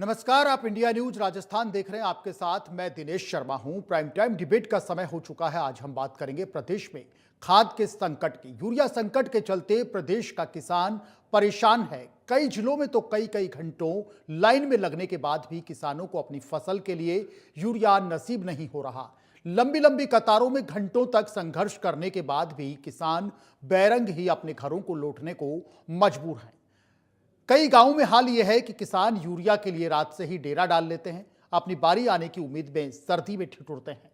नमस्कार, आप India news Rajasthan देख रहे हैं। आपके साथ मैं दिनेश शर्मा हूं। प्राइम टाइम डिबेट का समय हो चुका है। आज हम बात करेंगे प्रदेश में खाद के संकट की। यूरिया संकट के चलते प्रदेश का किसान परेशान है। कई जिलों में तो कई घंटों लाइन में लगने के बाद भी किसानों को अपनी फसल के लिए यूरिया नसीब नहीं हो रहा। लंबी लंबी कतारों में घंटों तक संघर्ष करने के बाद भी किसान बैरंग ही अपने घरों को लौटने को मजबूर हैं। कई गांवों में हाल यह है कि किसान यूरिया के लिए रात से ही डेरा डाल लेते हैं। अपनी बारी आने की उम्मीद में सर्दी में ठिठुरते हैं।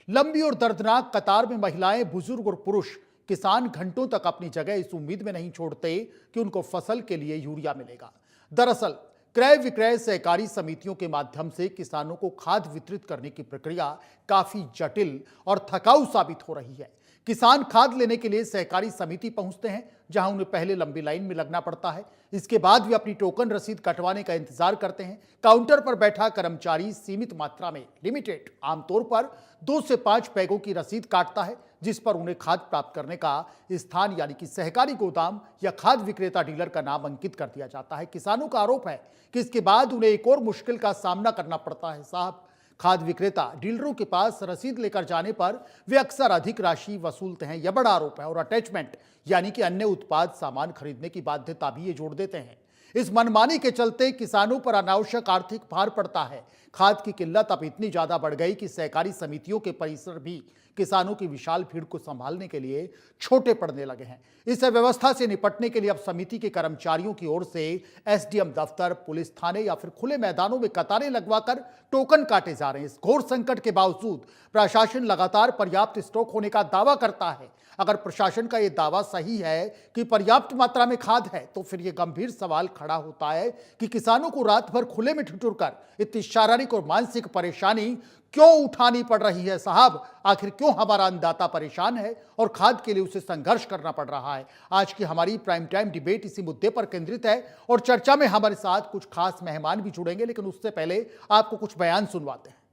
लंबी और दर्दनाक कतार में महिलाएं, बुजुर्ग और पुरुष किसान घंटों तक अपनी जगह इस उम्मीद में नहीं छोड़ते कि उनको फसल के लिए यूरिया मिलेगा। दरअसल क्रय विक्रय सहकारी समितियों के माध्यम से किसानों को खाद वितरित करने की प्रक्रिया काफी जटिल और थकाऊ साबित हो रही है। किसान खाद लेने के लिए सहकारी समिति पहुंचते हैं, जहां उन्हें पहले लंबी लाइन में लगना पड़ता है। इसके बाद वे अपनी टोकन रसीद कटवाने का इंतजार करते हैं। काउंटर पर बैठा कर्मचारी सीमित मात्रा में, लिमिटेड, आमतौर पर 2 से 5 बैगों की रसीद काटता है, जिस पर उन्हें खाद प्राप्त करने का स्थान यानी कि सहकारी गोदाम या खाद विक्रेता डीलर का नाम अंकित कर दिया जाता है। किसानों का आरोप है कि इसके बाद उन्हें एक और मुश्किल का सामना करना पड़ता है। साहब, खाद विक्रेता डीलरों के पास रसीद लेकर जाने पर वे अक्सर अधिक राशि वसूलते हैं, यह बड़ा आरोप है। और अटैचमेंट यानी कि अन्य उत्पाद सामान खरीदने की बाध्यता भी ये जोड़ देते हैं। इस मनमानी के चलते किसानों पर अनावश्यक आर्थिक भार पड़ता है। खाद की किल्लत अब इतनी ज्यादा बढ़ गई कि सहकारी समितियों के परिसर भी किसानों की विशाल भीड़ को संभालने के लिए छोटे पड़ने लगे हैं। इस व्यवस्था से निपटने के लिए अब समिति के कर्मचारियों की ओर से एसडीएम दफ्तर, पुलिस थाने या फिर खुले मैदानों में कतारें लगवाकर टोकन काटे जा रहे हैं। इस घोर संकट के बावजूद प्रशासन लगातार पर्याप्त स्टॉक होने का दावा करता है। अगर प्रशासन का यह दावा सही है कि पर्याप्त मात्रा में खाद है, तो फिर यह गंभीर सवाल खड़ा होता है कि किसानों को रात भर खुले में ठिठुरकर इतनी शारीरिक और मानसिक परेशानी क्यों उठानी पड़ रही है। साहब, आखिर क्यों हमारा अन्नदाता परेशान है और खाद के लिए उसे संघर्ष करना पड़ रहा है? आज की हमारी प्राइम टाइम डिबेट इसी मुद्दे पर केंद्रित है और चर्चा में हमारे साथ कुछ खास मेहमान भी जुड़ेंगे, लेकिन उससे पहले आपको कुछ बयान सुनवाते हैं।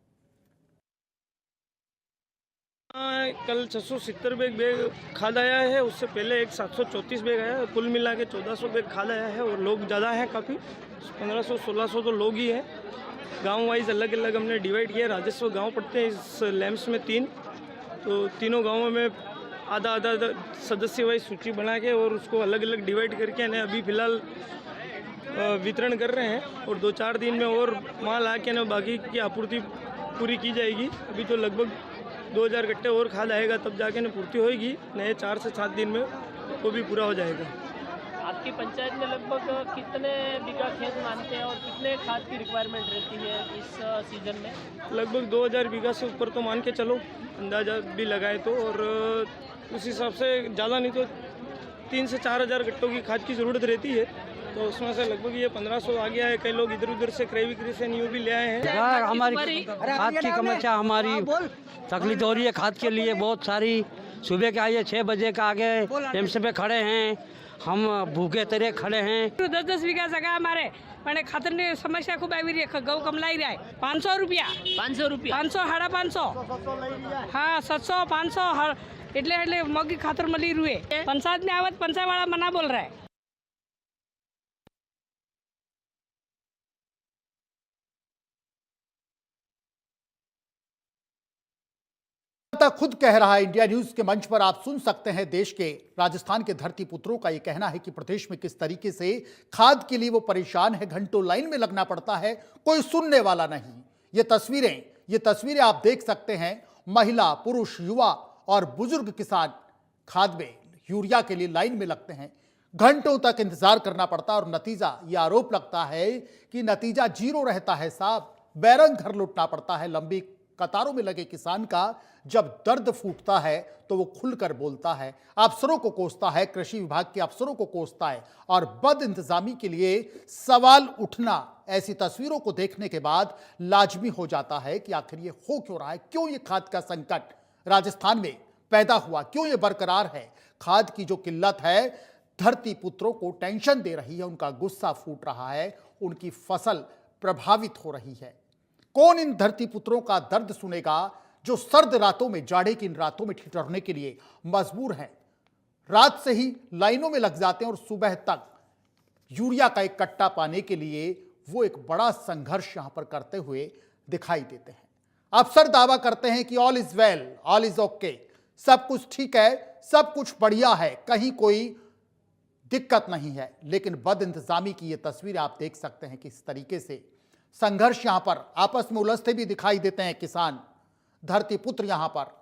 कल 670 बैग खाद आया है। उससे पहले एक 734 बैग आया है। कुल मिला के 1400 बैग खाद आया है और लोग ज़्यादा हैं, काफ़ी 1500-1600 तो लोग ही हैं। गांव वाइज अलग अलग हमने डिवाइड किया। राजस्व गांव पड़ते हैं इस लैम्प्स में 3, तो तीनों गांवों में आधा सदस्य वाइज सूची बना के और उसको अलग अलग डिवाइड करके ने अभी फ़िलहाल वितरण कर रहे हैं। और 2-4 दिन में और माल आके ना बाकी की आपूर्ति पूरी की जाएगी। अभी तो लगभग 2000 गट्टे और खाद आएगा, तब जाके ना पूर्ति होएगी। नए 4 से 7 दिन में वो भी पूरा हो जाएगा। आपकी पंचायत में लगभग कितने बीघा खेत मानते हैं और कितने खाद की रिक्वायरमेंट रहती है इस सीजन में? लगभग 2000 बीघा से ऊपर तो मान के चलो, अंदाजा भी लगाए तो। और उस हिसाब से ज़्यादा नहीं तो 3 से 4000 गट्टों की खाद की ज़रूरत रहती है। तो उसमें से लगभग ये 1500 आ गया है। कई लोग इधर उधर से क्रय विक्रय से न्यू भी ले आए हैं। हमारी खाद की समस्या, हमारी तकलीफ हो रही है खाद के लिए बहुत सारी। सुबह के आइए 6 बजे का आगे एम्स पे खड़े हैं, हम भूखे तेरे खड़े हैं। 10-10 વીઘા સગા અમારે પણ ખાતરની સમસ્યા ખૂબ આવી રહી છે। ઘઉં કમલાઈ રહ્યા 500 રૂપિયા 500 550 હા 700 500 એટલે મોંઘી ખાતર મળી રૂએ। પંચાયત ને આવત પંચાયતવાળા મના બોલ रहा है। खुद कह रहा है। इंडिया न्यूज के मंच पर आप सुन सकते हैं देश के, राजस्थान के धरती पुत्रों का यह कहना है कि प्रदेश में किस तरीके से खाद के लिए वो परेशान है। घंटों लाइन में लगना पड़ता है, कोई सुनने वाला नहीं। ये तस्वीरें आप देख सकते हैं। महिला, पुरुष, युवा और बुजुर्ग किसान खाद में, यूरिया के लिए लाइन में लगते हैं। घंटों तक इंतजार करना पड़ता है और नतीजा, ये आरोप लगता है कि नतीजा 0 रहता है। साहब, बैरंग घर लौटना पड़ता है। लंबी कतारों में लगे किसान का जब दर्द फूटता है तो वो खुलकर बोलता है, अफसरों को कोसता है, कृषि विभाग के अफसरों को कोसता है और बद इंतजामी के लिए सवाल उठना। ऐसी तस्वीरों को देखने के बाद लाजमी हो जाता है कि आखिर ये हो क्यों रहा है? क्यों ये खाद का संकट राजस्थान में पैदा हुआ? क्यों ये बरकरार है? खाद की जो किल्लत है धरती पुत्रों को टेंशन दे रही है, उनका गुस्सा फूट रहा है, उनकी फसल प्रभावित हो रही है। कौन इन धरती पुत्रों का दर्द सुनेगा जो सर्द रातों में, जाड़े की इन रातों में ठिठुरने के लिए मजबूर हैं? रात से ही लाइनों में लग जाते हैं और सुबह तक यूरिया का एक कट्टा पाने के लिए वो एक बड़ा संघर्ष यहां पर करते हुए दिखाई देते हैं। अफसर दावा करते हैं कि all is well, all is okay, सब कुछ ठीक है, सब कुछ बढ़िया है, कहीं कोई दिक्कत नहीं है। लेकिन बदइंतजामी की ये तस्वीर आप देख सकते हैं कि इस तरीके से संघर्ष यहां पर आपस में उलझते भी दिखाई देते हैं किसान, धरती पुत्र यहां पर।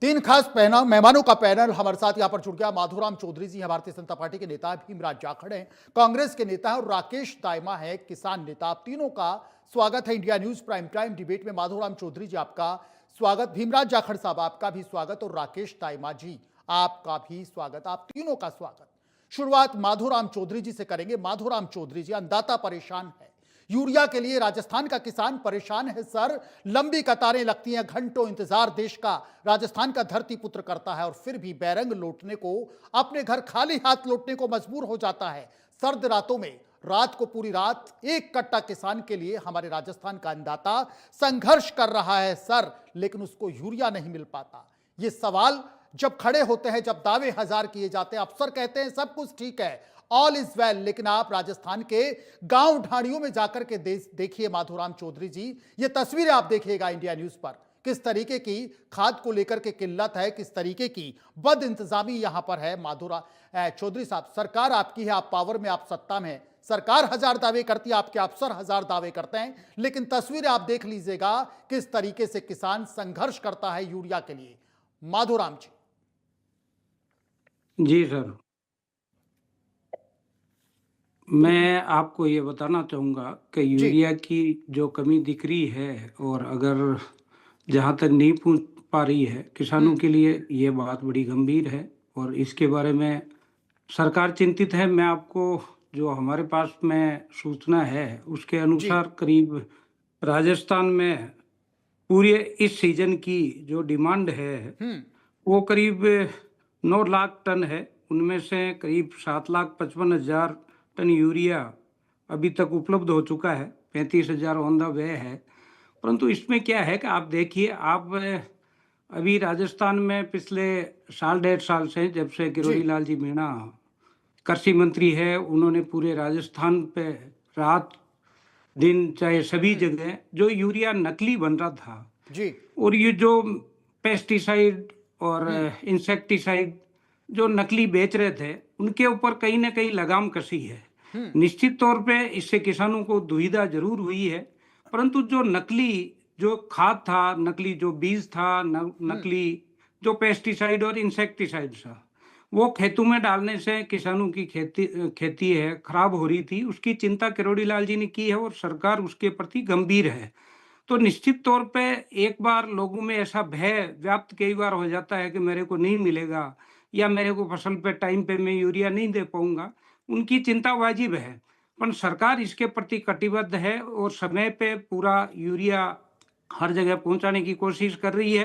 तीन खास मेहमानों का पैनल हमारे साथ यहां पर जुड़ गया। माधोराम चौधरी जी हैं, भारतीय जनता पार्टी के नेता, भीमराज जाखड़ हैं, कांग्रेस के नेता हैं, और राकेश दाइमा है, किसान नेता। आप तीनों का स्वागत है India news prime time debate में। माधोराम चौधरी जी आपका स्वागत, भीमराज जाखड़ साहब आपका भी स्वागत, और राकेश दाइमा जी आपका भी स्वागत। आप तीनों का स्वागत। शुरुआत माधोराम चौधरी जी से करेंगे। माधोराम चौधरी जी, अन्नदाता परेशान है, यूरिया के लिए राजस्थान का किसान परेशान है सर, लंबी कतारें लगती हैं, घंटों इंतजार देश का, राजस्थान का धरती पुत्र करता है, और फिर भी बैरंग लौटने को, अपने घर खाली हाथ लौटने को मजबूर हो जाता है। सर्द रातों में, रात को पूरी रात एक कट्टा किसान के लिए हमारे राजस्थान का अन्नदाता संघर्ष कर रहा है सर, लेकिन उसको यूरिया नहीं मिल पाता। ये सवाल जब खड़े होते हैं, जब दावे हजार किए जाते हैं, अफसर कहते हैं सब कुछ ठीक है, ऑल इज वेल, लेकिन आप राजस्थान के गांव ढाणियों में जाकर के देखिए माधोराम चौधरी जी, ये तस्वीरें आप देखिएगा इंडिया न्यूज पर, किस तरीके की खाद को लेकर के किल्लत है, किस तरीके की बद इंतजामी यहां पर है। माधोराम चौधरी साहब, सरकार आपकी है, आप पावर में, आप सत्ता में, सरकार हजार दावे करती है, आपके अफसर हजार दावे करते हैं, लेकिन तस्वीरें आप देख लीजिएगा किस तरीके से किसान संघर्ष करता है यूरिया के लिए। माधोराम जी। जी सर, मैं आपको ये बताना चाहूँगा कि यूरिया की जो कमी दिख रही है, और अगर जहाँ तक नहीं पहुँच पा रही है किसानों के लिए, ये बात बड़ी गंभीर है, और इसके बारे में सरकार चिंतित है। मैं आपको जो हमारे पास में सूचना है उसके अनुसार करीब राजस्थान में पूरे इस सीजन की जो डिमांड है वो करीब 9 लाख टन है। उनमें से करीब 7,55,000 टन यूरिया अभी तक उपलब्ध हो चुका है, 35,000 ऑन द वे है। परंतु इसमें क्या है कि आप देखिए, आप अभी राजस्थान में पिछले साल 1.5 साल से, जब से किरोड़ी लाल जी मीणा कृषि मंत्री है, उन्होंने पूरे राजस्थान पे रात दिन चाहे सभी जगह जो यूरिया नकली बन रहा था जी, और ये जो पेस्टिसाइड और इंसेक्टिसाइड जो नकली बेच रहे थे, उनके ऊपर कहीं ना कहीं लगाम कसी है। निश्चित तौर पे इससे किसानों को दुविधा जरूर हुई है, परंतु जो नकली जो खाद था, नकली जो बीज था, नकली जो पेस्टिसाइड और इंसेक्टिसाइड था, वो खेतों में डालने से किसानों की खेती है खराब हो रही थी। उसकी चिंता किरोड़ी लाल जी ने की है और सरकार उसके प्रति गंभीर है। तो निश्चित तौर पे एक बार लोगों में ऐसा भय व्याप्त कई बार हो जाता है कि मेरे को नहीं मिलेगा, या मेरे को फसल पे टाइम पे मैं यूरिया नहीं दे पाऊंगा, उनकी चिंता वाजिब है। पर सरकार इसके प्रति कटिबद्ध है और समय पे पूरा यूरिया हर जगह पहुंचाने की कोशिश कर रही है।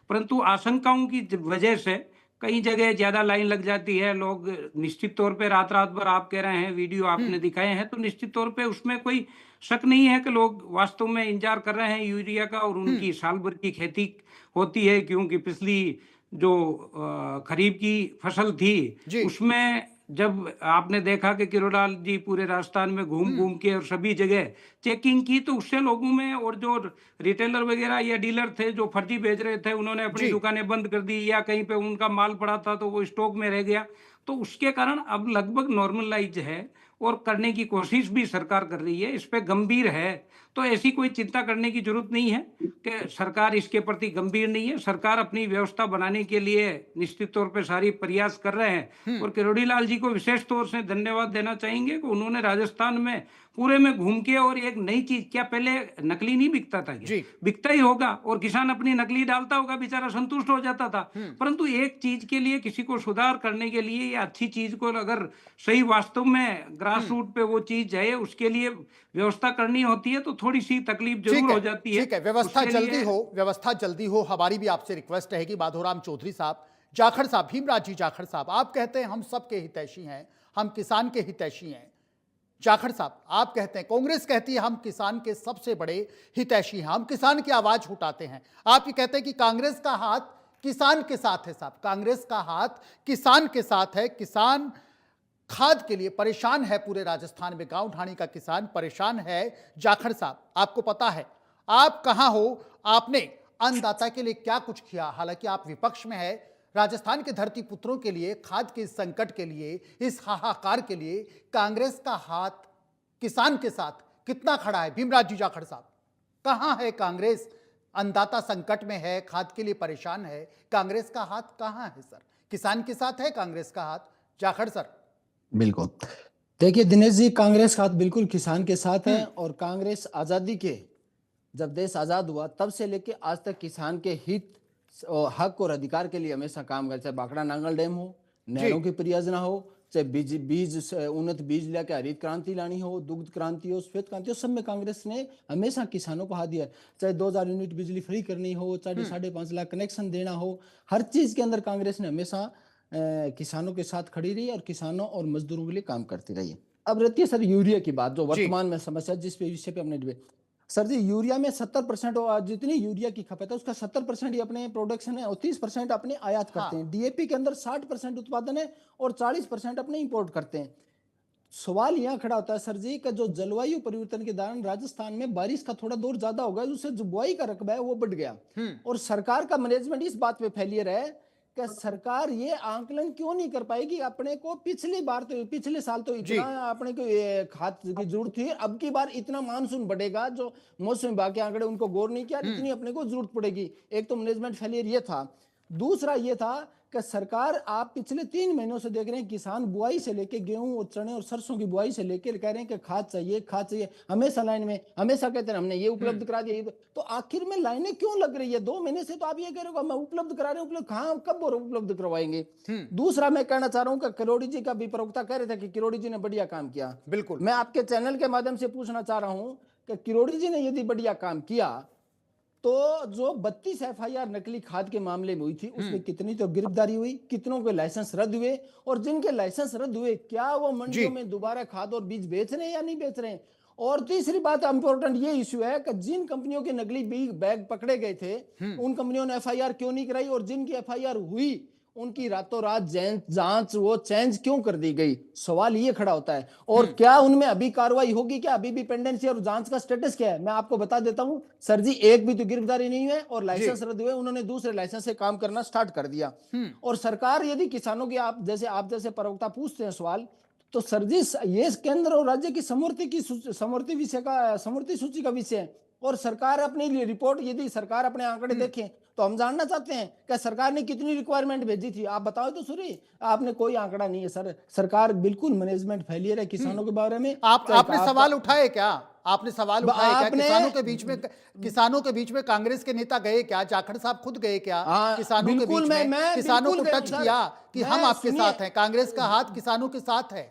परंतु आशंकाओं की वजह से कई जगह ज्यादा लाइन लग जाती है। लोग निश्चित तौर पे रात भर, आप कह रहे हैं, वीडियो आपने दिखाए हैं, तो निश्चित तौर पे उसमें कोई शक नहीं है कि लोग वास्तव में इंतजार कर रहे हैं यूरिया का, और उनकी साल भर की खेती होती है, क्योंकि पिछली जो खरीफ की फसल थी उसमें जब आपने देखा कि किरोड़ाल जी पूरे राजस्थान में घूम के और सभी जगह चेकिंग की, तो उससे लोगों में, और जो रिटेलर वगैरह या डीलर थे जो फर्जी बेच रहे थे, उन्होंने अपनी दुकानें बंद कर दी, या कहीं पे उनका माल पड़ा था तो वो स्टॉक में रह गया। तो उसके कारण अब लगभग नॉर्मलाइज है, और करने की कोशिश भी सरकार कर रही है, इस पे गंभीर है। तो ऐसी कोई चिंता करने की जरूरत नहीं है कि सरकार इसके प्रति गंभीर नहीं है। सरकार अपनी व्यवस्था बनाने के लिए निश्चित तौर पे सारी प्रयास कर रहे हैं, और किरोड़ी लाल जी को विशेष तौर से धन्यवाद देना चाहेंगे कि उन्होंने राजस्थान में पूरे में घूम के और एक नई चीज, क्या पहले नकली नहीं बिकता था, बिकता ही होगा, और किसान अपनी नकली डालता होगा, बेचारा संतुष्ट हो जाता था। परंतु एक चीज के लिए, किसी को सुधार करने के लिए, या अच्छी चीज को अगर सही वास्तव में ग्रास रूट पे वो चीज है, उसके लिए व्यवस्था करनी होती है, तो थोड़ी सी तकलीफ जरूर हो जाती है। ठीक है, व्यवस्था जल्दी हो, हमारी भी आपसे रिक्वेस्ट रहेगी। माधोराम चौधरी साहब, जाखड़ साहब, भीमराज जी जाखड़ साहब, आप कहते हैं हम सबके हितैषी हैं, हम किसान के हितैषी हैं। जाखड़ साहब, आप कहते हैं, कांग्रेस कहती है हम किसान के सबसे बड़े हितैषी हैं, हम किसान की आवाज उठाते हैं। आप ये कहते हैं कि कांग्रेस का हाथ किसान के साथ है साहब, कांग्रेस का हाथ किसान के साथ है। किसान खाद के लिए परेशान है, पूरे राजस्थान में गांव ढाणी का किसान परेशान है। जाखड़ साहब, आपको पता है आप कहां हो, आपने अन्नदाता के लिए क्या कुछ किया? हालांकि आप विपक्ष में है, राजस्थान के धरती पुत्रों के लिए, खाद के इस संकट के लिए, इस हाहाकार के लिए कांग्रेस का हाथ किसान के साथ कितना खड़ा है? भीमराज जी जाखड़ साहब, कहां है कांग्रेस? अन्नदाता संकट में है, खाद के लिए परेशान है, कांग्रेस का हाथ कहां है सर? किसान के साथ है कांग्रेस का हाथ? जाखड़ सर। बिल्कुल। देखिए दिनेश जी, कांग्रेस का हाथ बिल्कुल किसान के साथ है और कांग्रेस आज़ादी के, जब देश आज़ाद हुआ तब से लेके आज तक किसान के हित और हक और अधिकार के लिए हमेशा काम करे। चाहे बाकड़ा नांगल डैम हो, नहरों की परियोजना हो, चाहे बीज उन्नत बीज लेके हरित क्रांति लानी हो, दुग्ध क्रांति हो, श्वेत क्रांति हो, सब में कांग्रेस ने हमेशा किसानों को हाथ दिया है। चाहे 2000 यूनिट बिजली फ्री करनी हो, चाहे 5.5 लाख कनेक्शन देना हो, हर चीज के अंदर कांग्रेस ने हमेशा किसानों के साथ खड़ी रही और किसानों और मजदूरों के लिए काम करती रही। अब रहती है सर यूरिया की बात, जो वर्तमान में समस्या जिस विषय पे हमने डिबेट। सर जी, यूरिया में 70% जितनी यूरिया की खपत है उसका 70% ही अपने प्रोडक्शन है और 30% अपने आयात करते हैं। डीएपी के अंदर 60% उत्पादन है और 40% अपने इंपोर्ट करते हैं। सवाल यहाँ खड़ा होता है सर जी का, जो जलवायु परिवर्तन के दौरान राजस्थान में बारिश का थोड़ा दौर ज्यादा होगा, उससे जो बुआई का रकबा है वो बढ़ गया और सरकार का मैनेजमेंट इस बात पे फेलियर है कि सरकार ये आंकलन क्यों नहीं कर पाएगी। अपने को पिछले साल तो इतना अपने को खाद की जरूरत थी, अब की बार इतना मानसून बढ़ेगा, जो मौसम विभाग के आंकड़े उनको गौर नहीं किया, इतनी अपने को जरूरत पड़ेगी। एक तो मैनेजमेंट फेलियर ये था। दूसरा ये था कि सरकार, आप पिछले 3 महीनों से देख रहे हैं किसान बुआई से लेके गेहूं और चने और सरसों की बुआई से लेकर कह रहे हैं कि खाद चाहिए, हमेशा लाइन में, हमेशा कहते हैं हमने ये उपलब्ध करा दिया। तो आखिर में लाइनें क्यों लग रही है? 2 महीने से तो आप ये कह रहे हो मैं उपलब्ध करा रहे हैं, कहां कब और उपलब्ध करवाएंगे? दूसरा मैं कहना चाह रहा हूं कि किरोड़ी जी का भी प्रवक्ता कह रहे थे कि किरोड़ी जी ने बढ़िया काम किया। बिल्कुल, मैं आपके चैनल के माध्यम से पूछना चाह रहा हूं कि किरोड़ी जी ने यदि बढ़िया काम किया तो जो 32 एफआईआर नकली खाद के मामले में हुई थी, उसमें कितनी तो गिरफ्तारी हुई, कितनों के लाइसेंस रद्द हुए, और जिनके लाइसेंस रद्द हुए क्या वो मंडियों में दोबारा खाद और बीज बेच रहे हैं या नहीं बेच रहे हैं? और तीसरी बात इंपॉर्टेंट ये इश्यू है कि जिन कंपनियों के नकली बैग पकड़े गए थे उन कंपनियों ने एफआईआर क्यों नहीं कराई, और जिनकी एफआईआर हुई उनकी रातों रात जांच वो चेंज क्यों कर दी गई? सवाल ये खड़ा होता है। और क्या उनमें अभी कार्रवाई होगी? क्या अभी भी पेंडेंसी और जांच का स्टेटस क्या है? मैं आपको बता देता हूं सर जी, एक भी तो गिरफ्तारी नहीं है और लाइसेंस रद्द हुए, उन्होंने दूसरे लाइसेंस से काम करना स्टार्ट कर दिया। और सरकार यदि किसानों की, आप जैसे प्रवक्ता पूछते हैं सवाल, तो सर जी ये केंद्र और राज्य की समवर्ती सूची का विषय है। और सरकार अपनी रिपोर्ट, यदि सरकार अपने आंकड़े देखें तो हम जानना चाहते हैं कि सरकार ने कितनी रिक्वायरमेंट भेजी थी। आप बताओ तो सूरी, आपने कोई आंकड़ा नहीं है सर। सरकार बिल्कुल मैनेजमेंट फेलियर है किसानों के बारे में। आपने सवाल उठाए क्या? आपने सवाल उठाए क्या? किसानों के बीच में कांग्रेस के नेता गए क्या? जाखड़ साहब खुद गए क्या किसानों के बीच में? किसानों को टच किया कि हम आपके साथ हैं, कांग्रेस का हाथ किसानों के साथ है?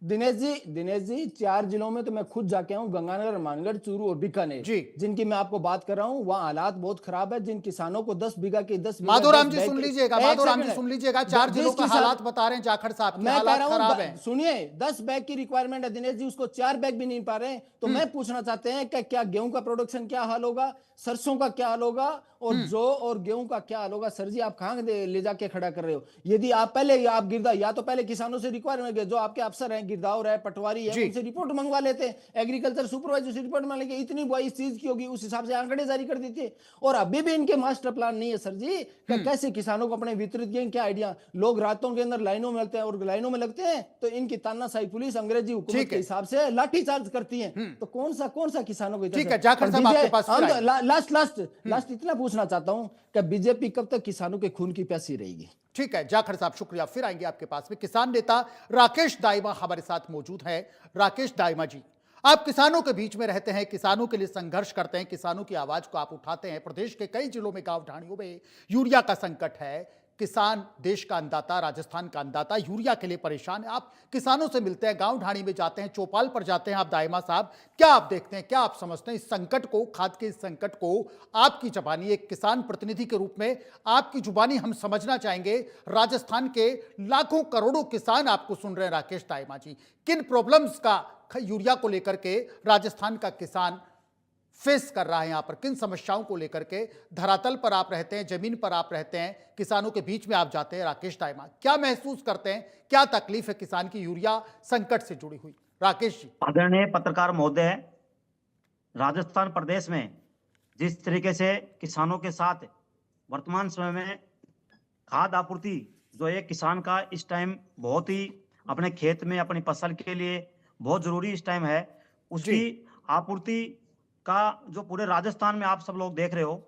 दिनेश जी 4 जिलों में तो मैं खुद जाके हूँ, गंगानगर, मानगढ़, चूरू और बीकानेर, जिनकी मैं आपको बात कर रहा हूँ। वहाँ हालात बहुत खराब है। जिन किसानों को 10 बीघा के 10 माधोराम जी सुन लीजिएगा, 4 जिलों का हालात बता रहे हैं जाखड़ साहब, मैं कह रहा हूँ सुनिए, 10 बैग की रिक्वायरमेंट है दिनेश जी, उसको 4 बैग भी नहीं पा रहे हैं। तो मैं पूछना चाहते हैं कि क्या गेहूं का प्रोडक्शन क्या हाल होगा, सरसों का क्या हाल होगा और गेहूं का क्या हाल होगा? सर जी आप कहां ले जाके खड़ा कर रहे हो? यदि आप पहले या तो पहले किसानों से रिक्वायरमेंट, जो आपके अफसर हैं, गिरदावर है, पटवारी है, उनसे रिपोर्ट मंगवा लेते हैं, एग्रीकल्चर सुपरवाइजर से रिपोर्ट मांग लेके इतनी बुआई इस चीज की होगी, उस हिसाब से आंकड़े जारी कर देते। और अभी भी इनके मास्टर प्लान नहीं है सर जी, कैसे किसानों को अपने वितरित किए, क्या आइडिया? लोग रातों के अंदर लाइनों में लगते हैं और लाइनों में लगते हैं तो इनकी तानाशाही पुलिस अंग्रेजी हुकूमत के हिसाब से लाठीचार्ज करती है। तो कौन सा किसानों को? लास्ट इतना पूछना चाहता हूं कि बीजेपी कब तक किसानों के खून की प्यासी रहेगी? ठीक है जाखड़ साहब, शुक्रिया, फिर आएंगे आपके पास में। किसान नेता राकेश दाइमा हमारे साथ मौजूद हैं। राकेश दाइमा जी, आप किसानों के बीच में रहते हैं, किसानों के लिए संघर्ष करते हैं, किसानों की आवाज को आप उठाते हैं। प्रदेश के कई जिलों में, गांव ढाणियों में यूरिया का संकट है। किसान देश का अन्नदाता, राजस्थान का अन्नदाता यूरिया के लिए परेशान है। आप किसानों से मिलते हैं, गांव ढाणी में जाते हैं, चौपाल पर जाते हैं। आप दाइमा साहब, क्या आप देखते हैं, क्या आप समझते हैं इस संकट को, खाद के इस संकट को? आपकी जुबानी, एक किसान प्रतिनिधि के रूप में आपकी जुबानी हम समझना चाहेंगे। राजस्थान के लाखों करोड़ों किसान आपको सुन रहे हैं। राकेश दाइमा जी, किन प्रॉब्लम्स का यूरिया को लेकर के राजस्थान का किसान फेस कर रहा है यहाँ पर, किन समस्याओं को लेकर के धरातल पर आप रहते हैं, जमीन पर आप रहते हैं, किसानों के बीच में आप जाते हैं। राकेश दाइमा, क्या महसूस करते हैं, क्या तकलीफ है किसान की यूरिया संकट से जुड़ी हुई? राकेश जी। आदरणीय पत्रकार महोदय, राजस्थान प्रदेश में जिस तरीके से किसानों के साथ वर्तमान समय में खाद आपूर्ति जो एक किसान का इस टाइम बहुत ही अपने खेत में अपनी फसल के लिए बहुत जरूरी इस टाइम है, उसकी आपूर्ति का जो पूरे राजस्थान में आप सब लोग देख रहे हो,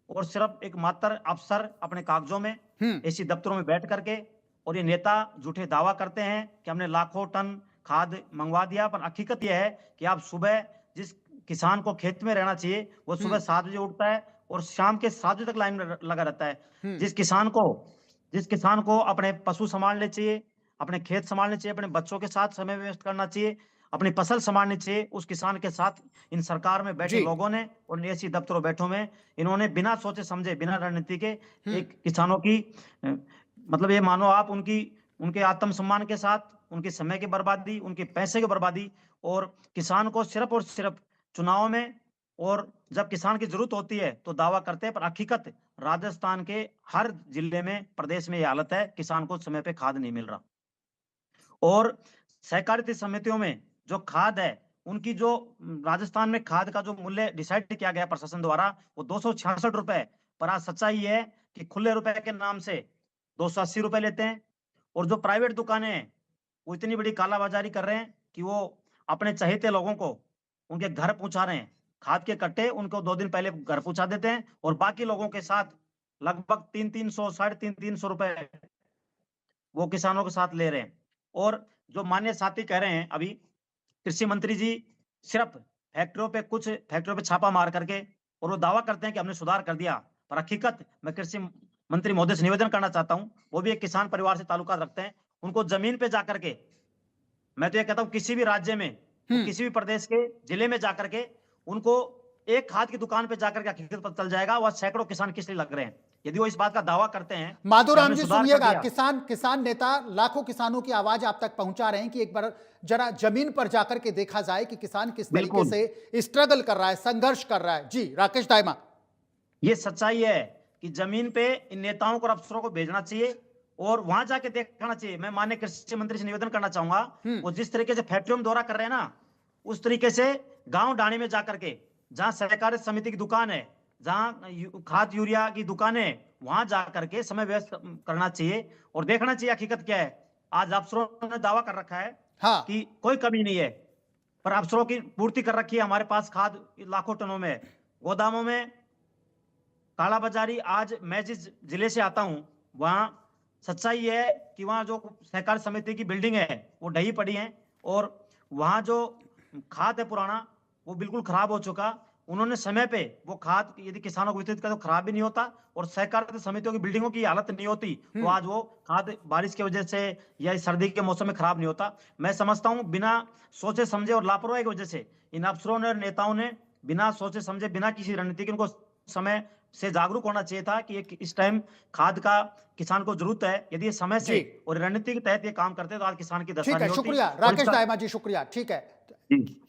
और सिर्फ एक मात्र अफसर अपने कागजों में ऐसी दफ्तरों में बैठ करके, और ये नेता झूठे दावा करते हैं कि हमने लाखों टन खाद मंगवा दिया, पर हकीकत यह है कि आप सुबह जिस किसान को खेत में रहना चाहिए वो सुबह 7 बजे उठता है और शाम के 7 बजे तक लाइन में लगा रहता है। जिस किसान को अपने पशु संभालने चाहिए, अपने खेत संभालने चाहिए, अपने बच्चों के साथ समय व्यस्त करना चाहिए, अपनी फसल संभालनी चाहिए, उस किसान के साथ इन सरकार में बैठे लोगों ने और ऐसी दफ्तरों बैठों में इन्होंने बिना सोचे समझे, बिना रणनीति के एक किसानों की मतलब ये मानो आप उनके आत्मसम्मान के साथ उनके समय की बर्बादी, उनके पैसे की बर्बादी, और किसान को सिर्फ और सिर्फ चुनाव में और जब किसान की जरूरत होती है तो दावा करते हैं, पर हकीकत राजस्थान के हर जिले में, प्रदेश में यह हालत है, किसान को समय पे खाद नहीं मिल रहा। और सहकारिता समितियों में जो खाद है, उनकी जो राजस्थान में खाद का जो मूल्य डिसाइड किया गया प्रशासन द्वारा वो 266 रुपए, पर आज सच्चाई है कि खुले रुपए के नाम से 280 रुपए लेते हैं, और जो प्राइवेट दुकानें हैं वो इतनी बड़ी कालाबाजारी कर रहे हैं कि वो अपने चहेते लोगों को उनके घर पहुंचा रहे हैं, खाद के कट्टे उनको 2 दिन पहले घर पहुंचा देते हैं, और बाकी लोगों के साथ लगभग 300-300, 350 रुपए वो किसानों के साथ ले रहे हैं। और जो माननीय साथी कह रहे हैं अभी कृषि मंत्री जी सिर्फ कुछ फैक्ट्रियों पे छापा मार करके, और वो दावा करते हैं कि हमने सुधार कर दिया, पर हकीकत मैं कृषि मंत्री महोदय से निवेदन करना चाहता हूं, वो भी एक किसान परिवार से ताल्लुकात रखते हैं, उनको जमीन पे जाकर के, मैं तो ये कहता हूं किसी भी राज्य में, किसी भी प्रदेश के जिले में जाकर के उनको एक खाद की दुकान पे जाकर के हकीकत पता चल जाएगा वह सैकड़ों किसान किस लिए लग रहे हैं, यदि वो इस बात का दावा करते हैं। माधुराम जी सुनिएगा, किसान नेता लाखों किसानों की आवाज आप तक पहुंचा रहे हैं कि एक बार जरा जमीन पर जाकर के देखा जाए कि किसान किस तरीके से स्ट्रगल कर रहा है, संघर्ष कर रहा है। जी राकेश दाइमा, ये सच्चाई है कि जमीन पे इन नेताओं को और अफसरों को भेजना चाहिए और वहां जाके देखना चाहिए। मैं माननीय कृषि मंत्री से निवेदन करना चाहूंगा, वो जिस तरीके से फैक्ट्रियों में दौरा कर रहे हैं ना, उस तरीके से गांव डाणी में जाकर के, जहां सहकारी समिति की दुकान है, जहां खाद यूरिया की दुकान है, वहां जाकर के समय व्यस्त करना चाहिए और देखना चाहिए हकीकत क्या है। आज अफसरों ने दावा कर रखा है कि कोई कमी नहीं है, पर अफसरों की पूर्ति कर रखी है। हमारे पास खाद लाखों टनों में, गोदामों में कालाबाजारी। आज मैं जिस जिले से आता हूं वहां सच्चाई है कि वहां जो सहकारी समिति की बिल्डिंग है वो ढही पड़ी है, और वहां जो खाद है पुराना वो बिल्कुल खराब हो चुका। उन्होंने समय पे वो खाद यदि किसानों को वितरित कर तो खराब भी नहीं होता, और सहकारी समितियों की बिल्डिंगों की हालत नहीं होती तो आज वो खाद बारिश की वजह से या इस सर्दी के मौसम में खराब नहीं होता। मैं समझता हूं बिना सोचे समझे और लापरवाही की वजह से इन अफसरों ने और नेताओं ने बिना सोचे समझे, बिना किसी रणनीति के, उनको समय से जागरूक होना चाहिए था कि इस टाइम खाद का किसान को जरूरत है। यदि ये समय से और रणनीति के तहत ये काम करते तो आज किसान की दशा नहीं होती। शुक्रिया राकेश दाइमा जी, शुक्रिया। ठीक है